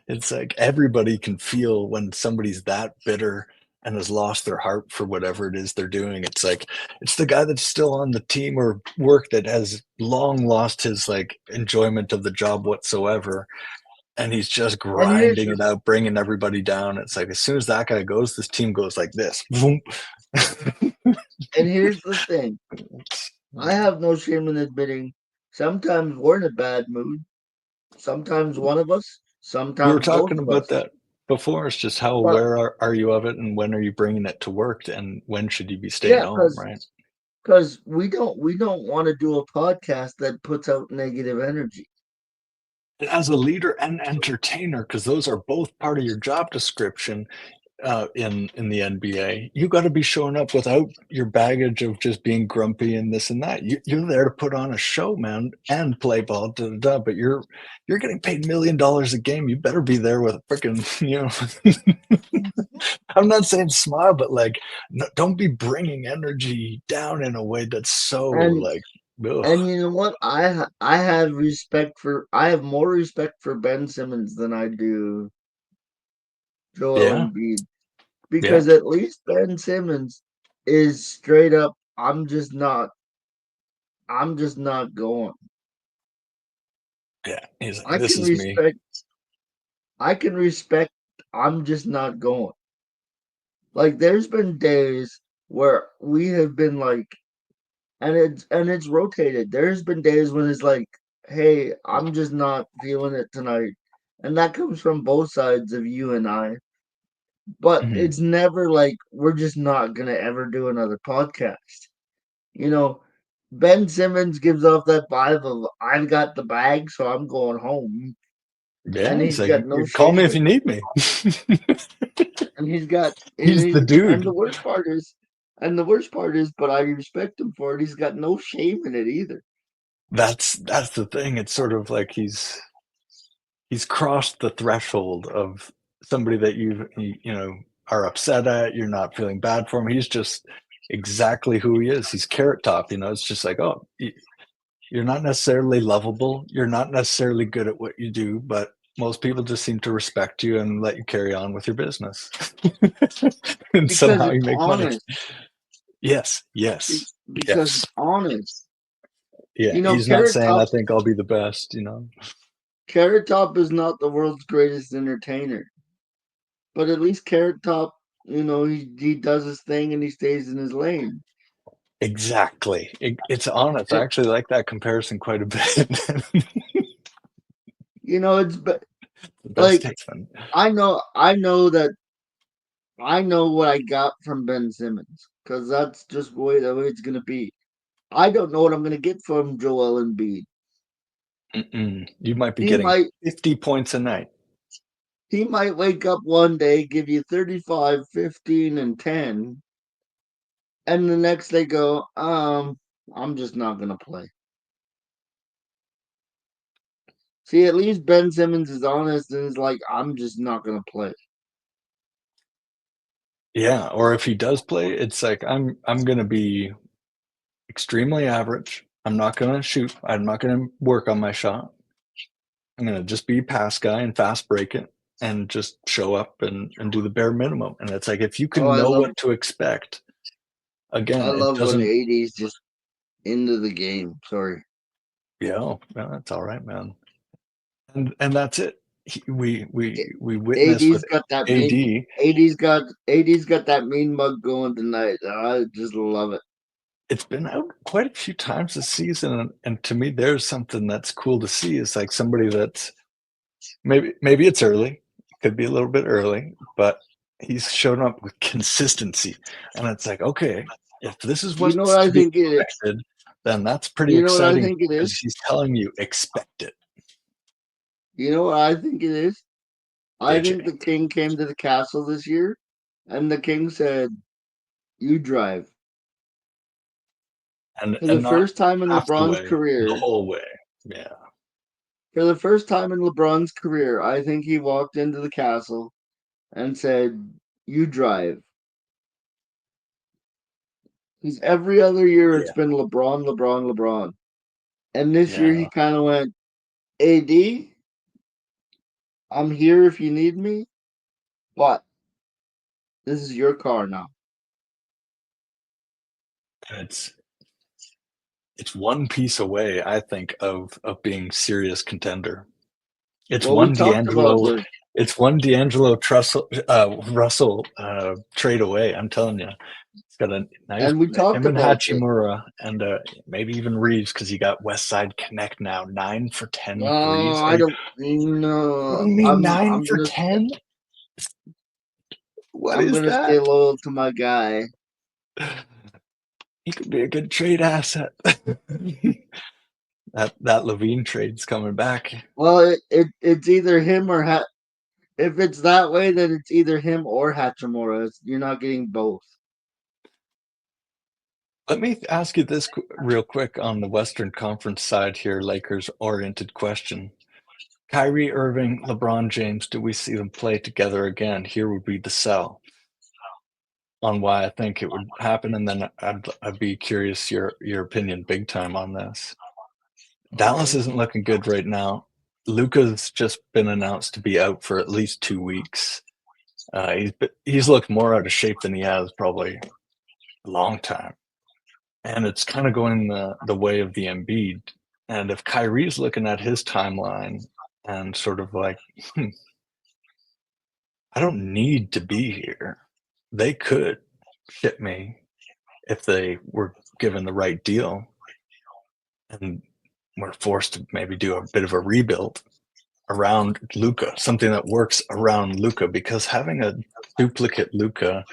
It's like everybody can feel when somebody's that bitter and has lost their heart for whatever it is they're doing. It's like it's the guy that's still on the team or work that has long lost his like enjoyment of the job whatsoever, and he's just And here's grinding it out, bringing everybody down. It's like as soon as that guy goes, this team goes like this. Boom. the thing. I have no shame in admitting sometimes we're in a bad mood. Sometimes one of us, We were sometimes both talking of about us. that before. It's just how But aware are you of it, and when are you bringing it to work, and when should you be staying yeah, home, right? because we don't want to do a podcast that puts out negative energy. As a leader and entertainer, because those are both part of your job description, in the NBA. You got to be showing up without your baggage of just being grumpy and this and that. You're there to put on a show, man, and play ball. Da, da, da, but you're getting paid $1 million a game. You better be there with a freaking, I'm not saying smile, but like, no, don't be bringing energy down in a way that's so And like, ugh. and you know what? I have more respect for Ben Simmons than I do Joel Yeah, Embiid, yeah, because at least Ben Simmons is straight up. I'm just not going. yeah. He's like, I this can is me. respect. I can respect. I'm just not going. Like there's been days where we have been like, and it's rotated. There's been days when it's like, hey, I'm just not feeling it tonight, and that comes from both sides of you and I. But Mhm. it's never like we're just not gonna ever do another podcast. You know, Ben Simmons gives off that vibe of I've got the bag, so I'm going home, and Yeah, he's he's like, got no call me shame if in you it. need me. And he's got He's the and dude. the worst part is, but I respect him for it. He's got no shame in it either. That's the thing. It's sort of like he's crossed the threshold of somebody that are upset at. You're not feeling bad for him. He's just exactly who he is. He's carrot top. It's just like, oh, you're not necessarily lovable. You're not necessarily good at what you do, but most people just seem to respect you and let you carry on with your business. And Because somehow it's you make money. honest. Yes, yes, Because yes. it's honest. Yeah, You know, he's not saying I think I'll be the best. Carrot Top is not the world's greatest entertainer, but at least Carrot Top, he does his thing and he stays in his lane. Exactly. It's honest. I And, actually like that comparison quite a bit. it's The best like statesman. I know what I got from Ben Simmons because that's just the way it's gonna be. I don't know what I'm gonna get from Joel Embiid. Mm-mm. You might be He getting might 50 points a night. he might wake up one day, give you 35, 15, and 10, and the next day go, I'm just not gonna play. See, at least Ben Simmons is honest and is like, I'm just not gonna play. Yeah, or if he does play, it's like I'm gonna be extremely average. I'm not gonna shoot. I'm not gonna work on my shot. I'm gonna just be a pass guy and fast break it and just show up and do the bare minimum. And it's like if you Oh, can know what to expect, I again, it love when doesn't. AD's just into the game. Sorry. Yeah, yeah, that's all right, man. And that's it. We witness AD's with got that mean AD. AD's got that mean mug going tonight. I just love it. It's been out quite a few times this season, and to me, there's something that's cool to see. Is like somebody that's maybe it's early, could be a little bit early, but he's shown up with consistency, and it's like, okay, if this is You know what's what I to be think it expected, then that's pretty you know what I exciting think it because is? he's telling you expect it, You know what I think it is? I think AJ. the king came to the castle this year and the king said, "You drive." and For the and not first time in half the LeBron's way, the career, whole way. Yeah, for the first time in LeBron's career, I think he walked into the castle and said, "You drive." Because every other year it's yeah, been LeBron, LeBron, LeBron. And this year he yeah. kind of went, AD, I'm here if you need me, but this is your car now. It's it's one piece away, I think, of being serious contender. It's Well, we one talked about D'Angelo. this. It's one D'Angelo Russell trade away. I'm telling you. got a nice And we talked him and about this. Hachimura and maybe even Reeves because you got West Side Connect now 9 for 10 Oh, threes. I don't What do know. you mean 9 for 10? What I'm is gonna stay that? loyal to my guy. He could be a good trade asset. That Levine trade's coming back. Well, it's either him or if it's that way, then it's either him or Hachimura. You're not getting both. Let me ask you this real quick on the Western Conference side here, Lakers-oriented question. Kyrie Irving, LeBron James, do we see them play together again? Here would be the sell on why I think it would happen, and then I'd be curious your opinion big time on this. Dallas Okay. isn't looking good right now. Luka's just been announced to be out for at least 2 weeks. He's looked more out of shape than he has probably a long time, and it's kind of going the way of the Embiid. And if Kyrie's looking at his timeline and sort of like, I don't need to be here. They could ship me if they were given the right deal, and we're forced to maybe do a bit of a rebuild around Luka, something that works around Luka, because having a duplicate Luka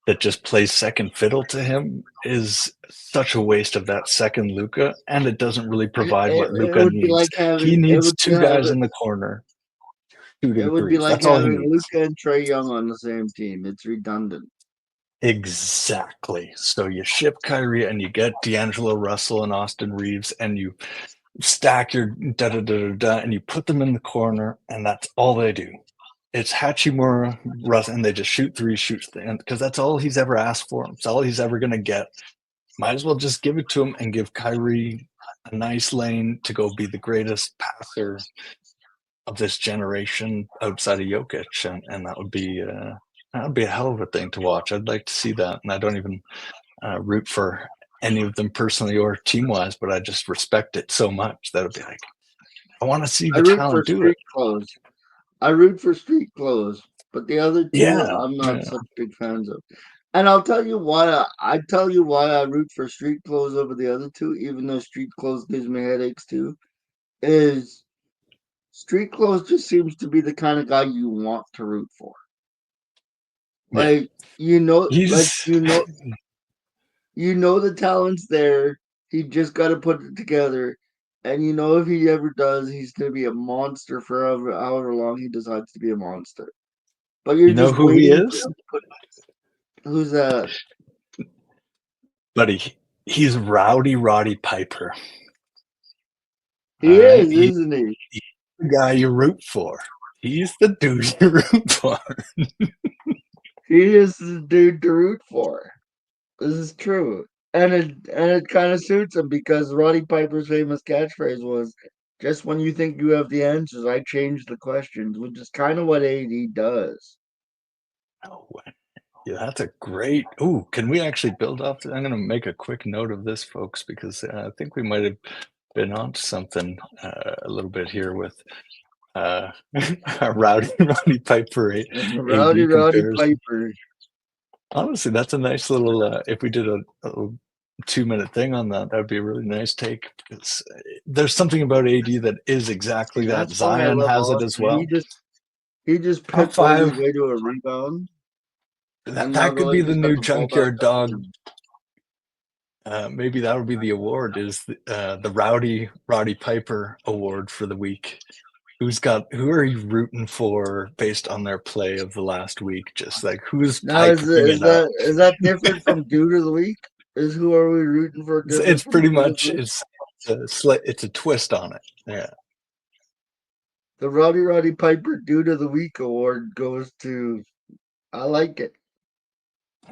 that just plays second fiddle to him is such a waste of that second Luka, and it doesn't really provide what It Luka would be needs. like having He needs two guys in the corner it shooting would be threes. like That's all he having needs. Luca and Trey Young on the same team. It's redundant. Exactly. So you ship Kyrie and you get D'Angelo Russell and Austin Reeves, and you stack your da da da da da, and you put them in the corner, and that's all they do. It's Hachimura, Russ, and they just shoot three, because that's all he's ever asked for. It's all he's ever going to get. Might as well just give it to him and give Kyrie a nice lane to go be the greatest passer of this generation outside of Jokic, and that would be a hell of a thing to watch. I'd like to see that, and I don't even root for any of them personally or team wise, but I just respect it so much that it'd be like, I want to see I the root for talent do it. street clothes. I root for street clothes, but the other two Yeah, I'm not yeah. such big fans of. And I'll tell you why. I tell you why I root for street clothes over the other two, even though street clothes gives me headaches too. Is street clothes just seems to be the kind of guy you want to root for. Yeah. Like like He's the talent's there. He just got to put it together. And if he ever does, he's going to be a monster forever, however long he decides to be a monster. But you're you know just who he waiting for is? him to put. Who's that? Buddy, he's Roddy Piper. All He right. is, He's isn't he? the guy you root for. He's the dude you root for. He is the dude to root for. This is true. And it kind of suits him because Roddy Piper's famous catchphrase was, "Just when you think you have the answers, I change the questions," which is kind of what AD does. Oh, yeah, that's a great. Ooh, can we actually build off? I'm going to make a quick note of this, folks, because I think we might have been onto something a little bit here with Roddy Piper Rowdy AD Roddy comparison. Piper. Honestly, that's a nice little. If we did a 2-minute thing on that, that'd be a really nice take. Because there's something about AD that is exactly that. That's why I Zion love has it as Austin. well. He just Top pitbulled his five. way to a rebound, and now That go could be like the he's got new the ball back junkyard up dog. again. Maybe that would be the award. Is the Roddy Piper award for the week? Who are you rooting for based on their play of the last week? Just like who's Now is piping is it up? that is that different from Dude of the Week? Is who are we rooting for different It's from pretty Dude of much the Week? it's a twist on it. Yeah, The Roddy Piper Dude of the Week award goes to. I like it.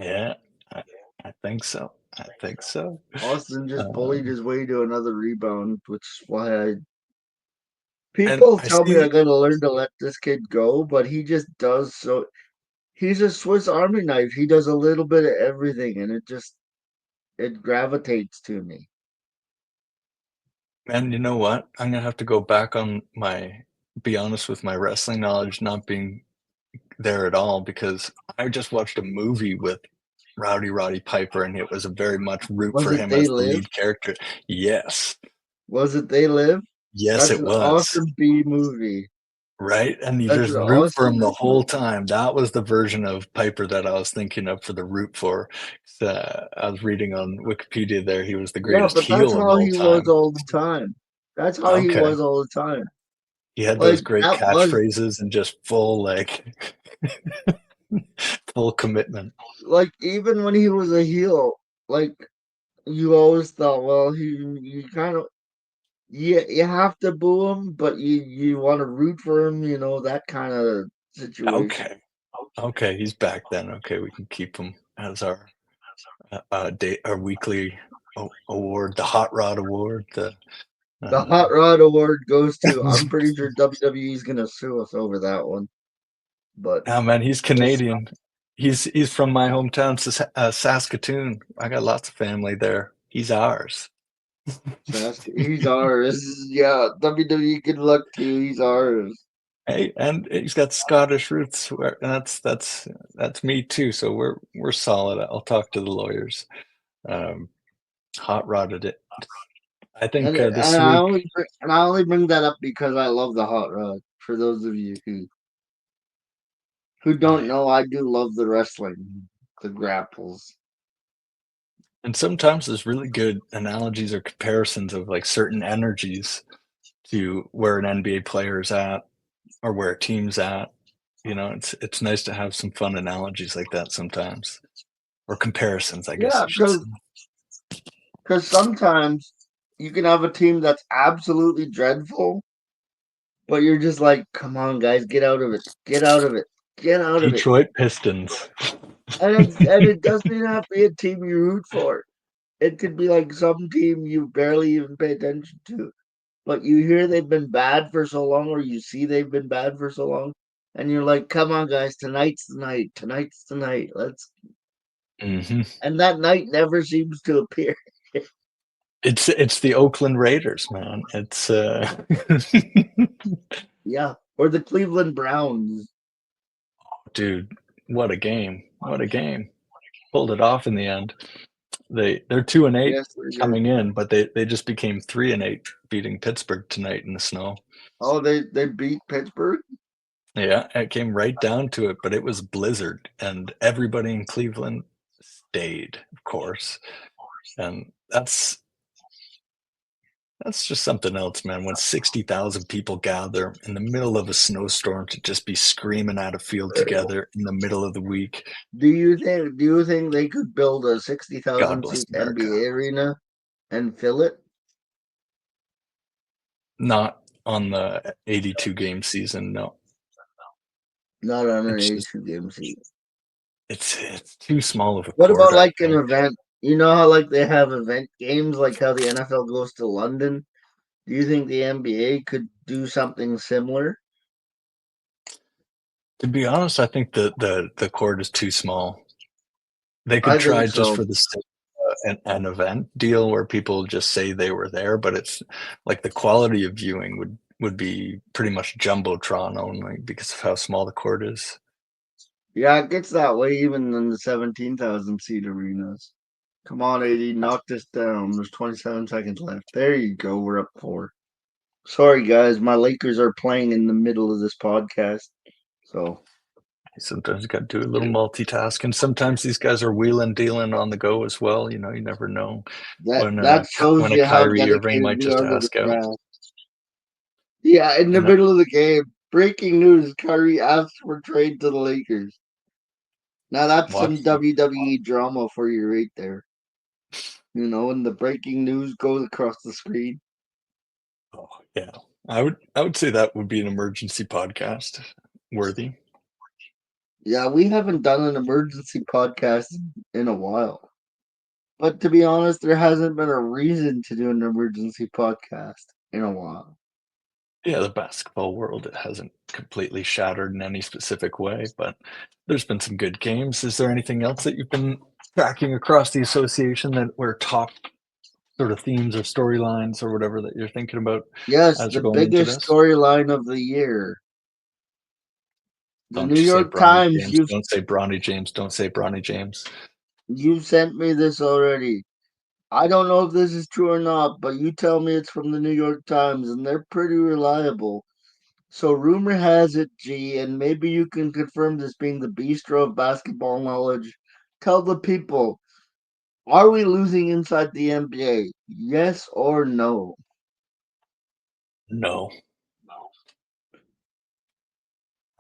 yeah. I think so. I think so. Austin just bullied Um, his way to another rebound, which is why and people I tell me I see. gotta learn to let this kid go, but he just does so. He's a Swiss Army knife. He does a little bit of everything, and it gravitates to me. And you know what? I'm gonna have to go back on be honest with my wrestling knowledge not being there at all, because I just watched a movie with Rowdy Roddy Piper, and it was a very much root Was for it him They as the Live? lead character. Yes. Was it They Live? Yes, That's it an was. awesome B movie. Right? And you That's just an root for awesome him the B whole movie. time. That was the version of Piper that I was thinking of for the root for. I was reading on Wikipedia there, he was the Yeah, greatest but that's heel of how all he was time. all the time. That's how he Okay. was all the time. He had those Like great that was catchphrases and just full, like, full commitment. like even when he was a heel, like you always thought, well, you kind of you have to boo him, but you want to root for him, that kind of situation. Okay. Okay, he's back then. Okay, we can keep him as our our weekly award, the Hot Rod Award. The Uh, Hot Rod Award goes to. I'm pretty sure WWE is gonna sue us over that one, but oh man, he's just Canadian. He's from my hometown, Saskatoon. I got lots of family there. He's ours. he's ours. Yeah, WWE. Good luck to you. He's ours. Hey, and he's got Scottish roots. And that's me too. So we're solid. I'll talk to the lawyers. Um, hot rodded it. I think And this week. I only bring that up because I love the Hot Rod. For those of you who don't know, I do love the wrestling, the grapples. And sometimes there's really good analogies or comparisons of like certain energies to where an NBA player is at or where a team's at. It's nice to have some fun analogies like that sometimes, or comparisons, I guess Yeah, I should say. because sometimes you can have a team that's absolutely dreadful, but you're just like, come on, guys, get out of it, get out of it, get out of it. Detroit Pistons. And it doesn't even have to be a team you root for. It could be like some team you barely even pay attention to, but you hear they've been bad for so long, or you see they've been bad for so long, and you're like, come on, guys, tonight's the night, tonight's the night. Let's. Hmm. And that night never seems to appear. It's the Oakland Raiders, man. It's Yeah, or the Cleveland Browns. dude, what a game! What a game! Pulled it off in the end. They're 2-8 Yes, they did. coming in, but they just became 3-8, beating Pittsburgh tonight in the snow. Oh, they beat Pittsburgh. Yeah, it came right down to it, but it was blizzard, and everybody in Cleveland stayed, of course. And that's just something else, man. When 60,000 people gather in the middle of a snowstorm to just be screaming at a field together in the middle of the week, Do you think they could build a God 60,000 bless seat America. NBA arena and fill it? Not on the 82 game season, no. Not on an It's just 82 game seat. it's too small of a What court, about I like an think. event? You know how like they have event games, like how the NFL goes to London? Do you think the NBA could do something similar? To be honest, I think the court is too small. They could I think try just so. for the sake of an event deal where people just say they were there, but it's like the quality of viewing would be pretty much jumbotron only because of how small the court is. Yeah, it gets that way even in the 17,000 seat arenas. Come on, AD, knock this down. There's 27 seconds left. There you go. We're up 4. Sorry, guys. My Lakers are playing in the middle of this podcast. So, Sometimes you got to do a little multitasking. Sometimes these guys are wheeling, dealing on the go as well. You never know that shows when a you how Kyrie Irving dedicated might we just are to the ask out. craft. Yeah, in the And middle of the game. Breaking news, Kyrie asked for trade to the Lakers. Now that's watch. some WWE drama for you right there. And the breaking news goes across the screen. Oh yeah, I would say that would be an emergency podcast worthy. Yeah, we haven't done an emergency podcast in a while. But to be honest, there hasn't been a reason to do an emergency podcast in a while. Yeah, the basketball world, it hasn't completely shattered in any specific way, but there's been some good games. Is there anything else that you've been tracking across the association that were top sort of themes or storylines or whatever that you're thinking about Yes, as the we're going into biggest this? storyline of the year. The Don't New you say York Bronny Times James. used Don't say Bronny James. Don't say Bronny James. You sent me this already. I don't know if this is true or not, but you tell me it's from the New York Times, and they're pretty reliable. So rumor has it, G, and maybe you can confirm this being the bistro of basketball knowledge. Tell the people, are we losing inside the NBA? Yes or no? No.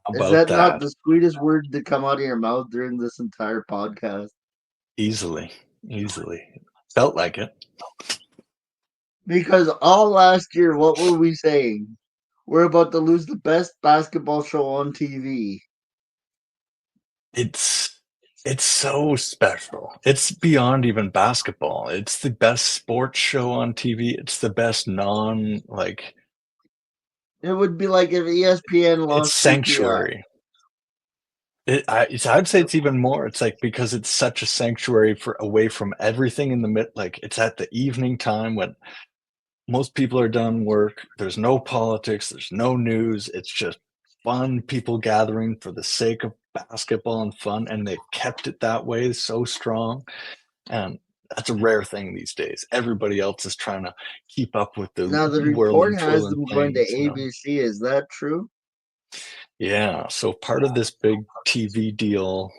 How Is about that not that? the sweetest word to come out of your mouth during this entire podcast? Easily. Easily. Felt like it. Because all last year, what were we saying? We're about to lose the best basketball show on TV. It's so special. It's beyond even basketball. It's the best sports show on TV. It's the best non like It would be like if ESPN it's lost CPI. sanctuary. I'd say it's even more. It's like because it's such a sanctuary for away from everything in the mid. Like it's at the evening time when most people are done work. There's no politics. There's no news. It's just fun people gathering for the sake of basketball and fun, and they've kept it that way so strong. And that's a rare thing these days. Everybody else is trying to keep up with the Now, the whirling, report has twirling them going to things, you know. ABC. Is that true? Yeah, so part of this big TV deal,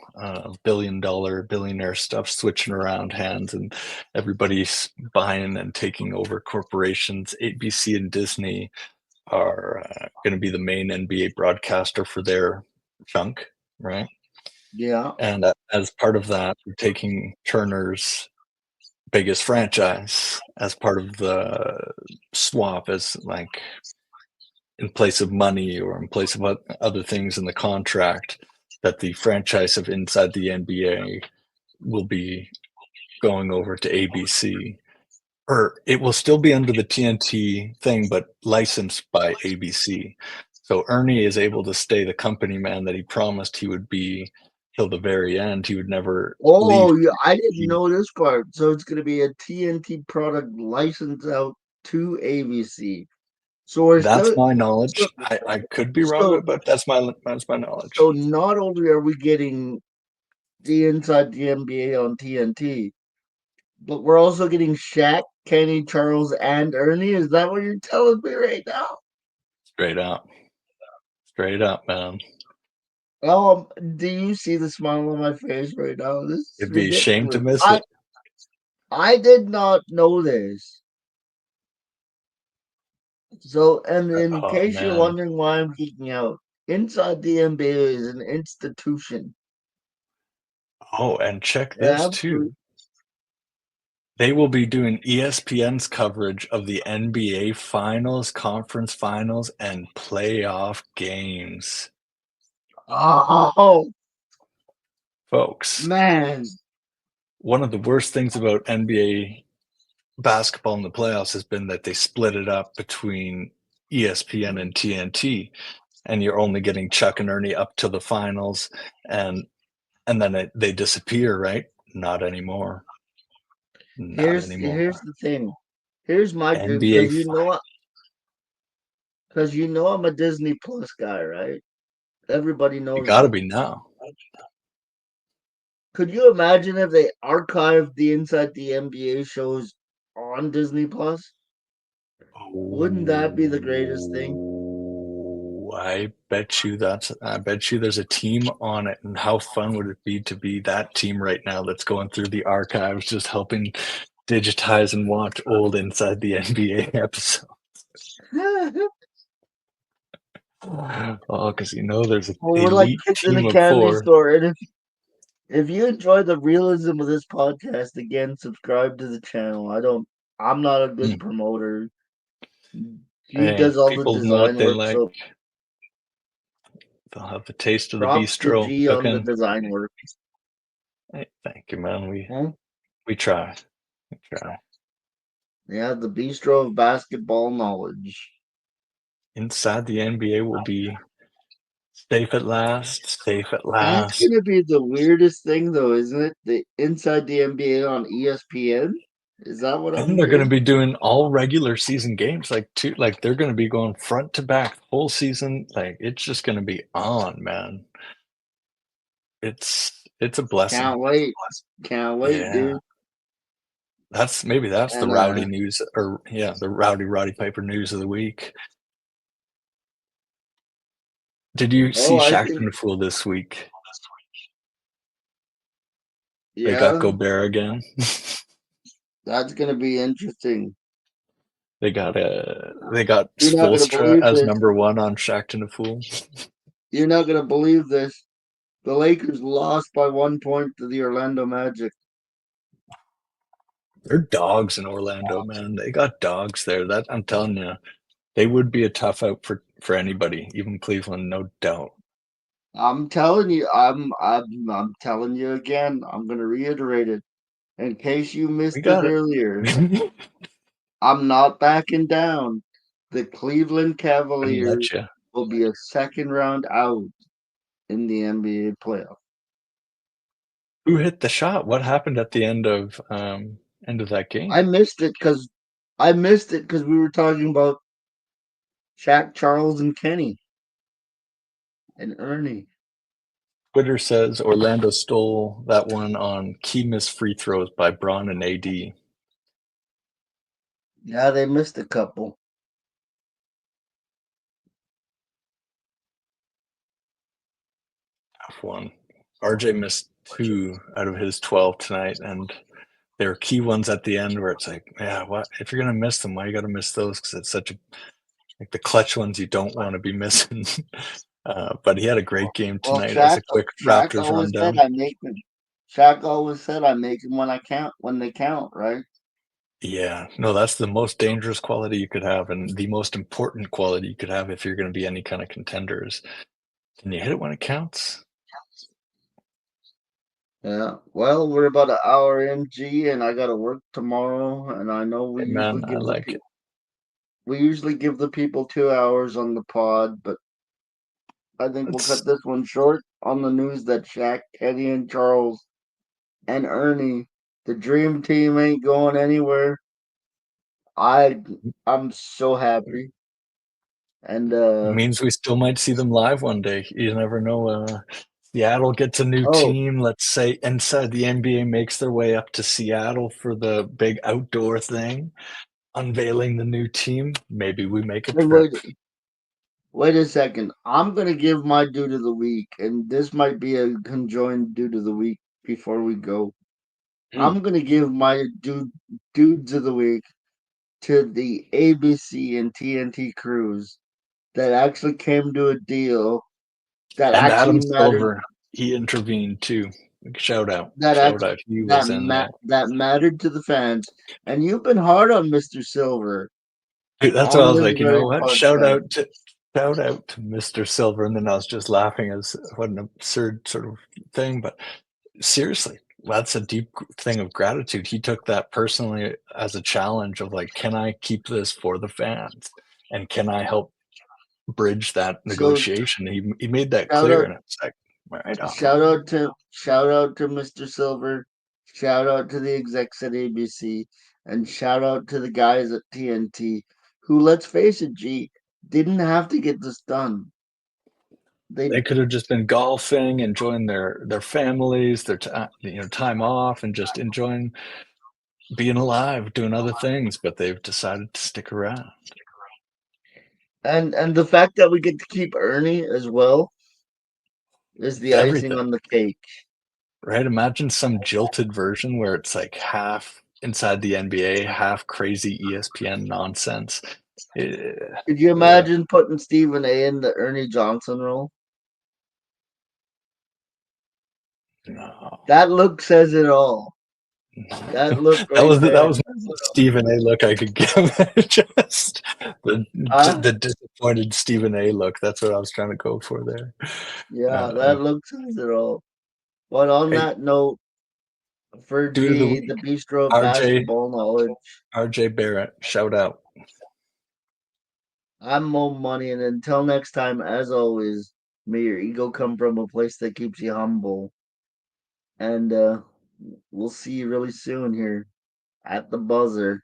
billion-dollar billionaire stuff switching around hands and everybody's buying and taking over corporations. ABC and Disney are going to be the main NBA broadcaster for their chunk, right? Yeah. And as part of that, we're taking Turner's biggest franchise as part of the swap as like in place of money or in place of other things in the contract that the franchise of Inside the NBA will be going over to ABC. Or it will still be under the TNT thing, but licensed by ABC. So Ernie is able to stay the company man that he promised he would be till the very end. He would never leave Oh, yeah, I didn't TNT. know this part. So it's going to be a TNT product licensed out to ABC. So we're That's still my so knowledge. I could be wrong, so but that's my knowledge. so not only are we getting the Inside the NBA on TNT, but we're also getting Shaq, Kenny, Charles, and Ernie. Is that what you're telling me right now? Straight up. Straight up, man. Do you see the smile on my face right now? This is It'd be a shame to ridiculous. miss I it. I did not know this. So, and in Oh case you're man. wondering why I'm geeking out, Inside the NBA is an institution. Oh, and check this Absolutely. too. They will be doing ESPN's coverage of the NBA finals, conference finals, and playoff games. Oh, Folks, man. one of the worst things about NBA basketball in the playoffs has been that they split it up between ESPN and TNT, and you're only getting Chuck and Ernie up to the finals, and then they disappear, right? Not anymore. Not Here's anymore. the thing. Here's my dream NBA, because you know I'm a Disney Plus guy, right? Everybody you knows got to that. be now. Could you imagine if they archived the Inside the NBA shows on Disney Plus? Wouldn't that be the greatest thing? Oh, I bet you there's a team on it. And how fun would it be to be that team right now that's going through the archives, just helping digitize and watch old Inside the NBA episodes? Oh, because you know there's an Well, we're like elite kids in a team of candy four. store, and if you enjoy the realism of this podcast, again, subscribe to the channel. I'm not a good Mm. promoter. He Hey, does all the people know what design they work, like. so They'll have the taste of the props to bistro G on the cooking. design work. Hey, thank you, man. Huh? We try. We try. Yeah, the bistro of basketball knowledge. Inside the NBA will be safe at last. Safe at That's last. gonna be the weirdest thing, though, isn't it? The Inside the NBA on ESPN. Is that what I'm And they're going to hearing? be doing all regular season games, like they're going to be going front to back whole season. Like it's just going to be on, man. It's It's a blessing. Can't wait. Can't wait, Yeah. dude. That's the And rowdy news, or yeah, the rowdy Roddy Piper news of the week. Did you see I Shaq think and the Fool this week? They got yeah, Gobert again. that's gonna be interesting. They got You're not gonna Spoelstra believe as this. number one on Shaq and the Fool. You're not gonna believe this. The Lakers lost by 1 point to the Orlando Magic. They're dogs in Orlando, man. They got dogs there. That I'm telling you, they would be a tough out for anybody, even Cleveland, no doubt. I'm telling you, I'm telling you again. I'm gonna reiterate it in case you We missed it got earlier. it. I'm not backing down. The Cleveland Wouldn't Cavaliers let you. will be a second round out in the NBA playoff. Who hit the shot? What happened at the end of that game? I missed it because we were talking about Shaq, Charles, and Kenny and Ernie. Twitter says Orlando stole that one on key missed free throws by Braun and AD. Yeah, they missed a couple. Tough one. RJ missed 2 out of his 12 tonight, and there are key ones at the end where it's like, yeah, what if you're gonna miss them? Why you got to miss those? Because it's such a like the clutch ones you don't want to be missing. But he had a great game Well, tonight. As a quick Shaq Raptors always said rundown. I make them. Shaq always said I make them when I count when they count, right? Yeah, no, that's the most dangerous quality you could have, and the most important quality you could have if you're going to be any kind of contenders. Can you hit it when it counts? Yeah. Well, we're about an hour in, G, and I got to work tomorrow. And I know Hey, man, I like it. we usually give the people 2 hours on the pod, but I think we'll It's cut this one short on the news that Shaq, Kenny, and Charles and Ernie, the dream team, ain't going anywhere. I I'm so happy, and means we still might see them live one day. You never know. Seattle gets a new oh, team. Let's say inside the NBA makes their way up to Seattle for the big outdoor thing, unveiling the new team. Maybe we make a and trip. wait a second. I'm gonna give my dude of the week, and this might be a conjoined dude of the week before we go. Hmm. I'm gonna give my dudes of the week to the ABC and TNT crews that actually came to a deal that And actually Adam mattered. Silver, he intervened too. Shout out, That shout act out. He was in there. that mattered to the fans. And you've been hard on Mr. Silver Dude, that's what I on was this like. You very know what? podcast. Shout out to Mr. Silver. And then I was just laughing as what an absurd sort of thing. But seriously, that's a deep thing of gratitude. He took that personally as a challenge of like, can I keep this for the fans? And can I help bridge that So negotiation? He made that shout clear, out and it's like, right on. shout out to Mr. Silver, shout out to the execs at ABC, and shout out to the guys at TNT who, let's face it, G, didn't have to get this done. They They could have just been golfing, enjoying their families, their time off, and just enjoying being alive, doing other things. But they've decided to stick around. and the fact that we get to keep Ernie as well is It's the icing everything, on the cake. right? Imagine some jilted version where it's like half inside the NBA, half crazy ESPN nonsense. Eh, Could you uh, imagine putting Stephen A in the Ernie Johnson role? no. That look says it all. That look That right was there the says it all. Stephen A look I could give. Just the Huh? the disappointed Stephen A look. That's what I was trying to go for there. Yeah, Uh, that look says it all. But on hey, that note, for dude of the G, the week, Bistro of RJ Basketball Knowledge, RJ Barrett. Shout out. I'm Mo Money, and until next time, as always, may your ego come from a place that keeps you humble. And we'll see you really soon here at the buzzer.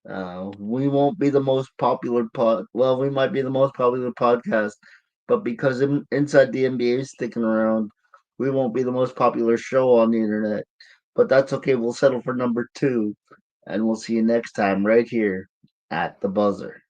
We won't be the most popular pod. Well, we might be the most popular podcast, but because inside the NBA is sticking around, we won't be the most popular show on the internet. But that's okay. We'll settle for number 2. And we'll see you next time right here at the buzzer.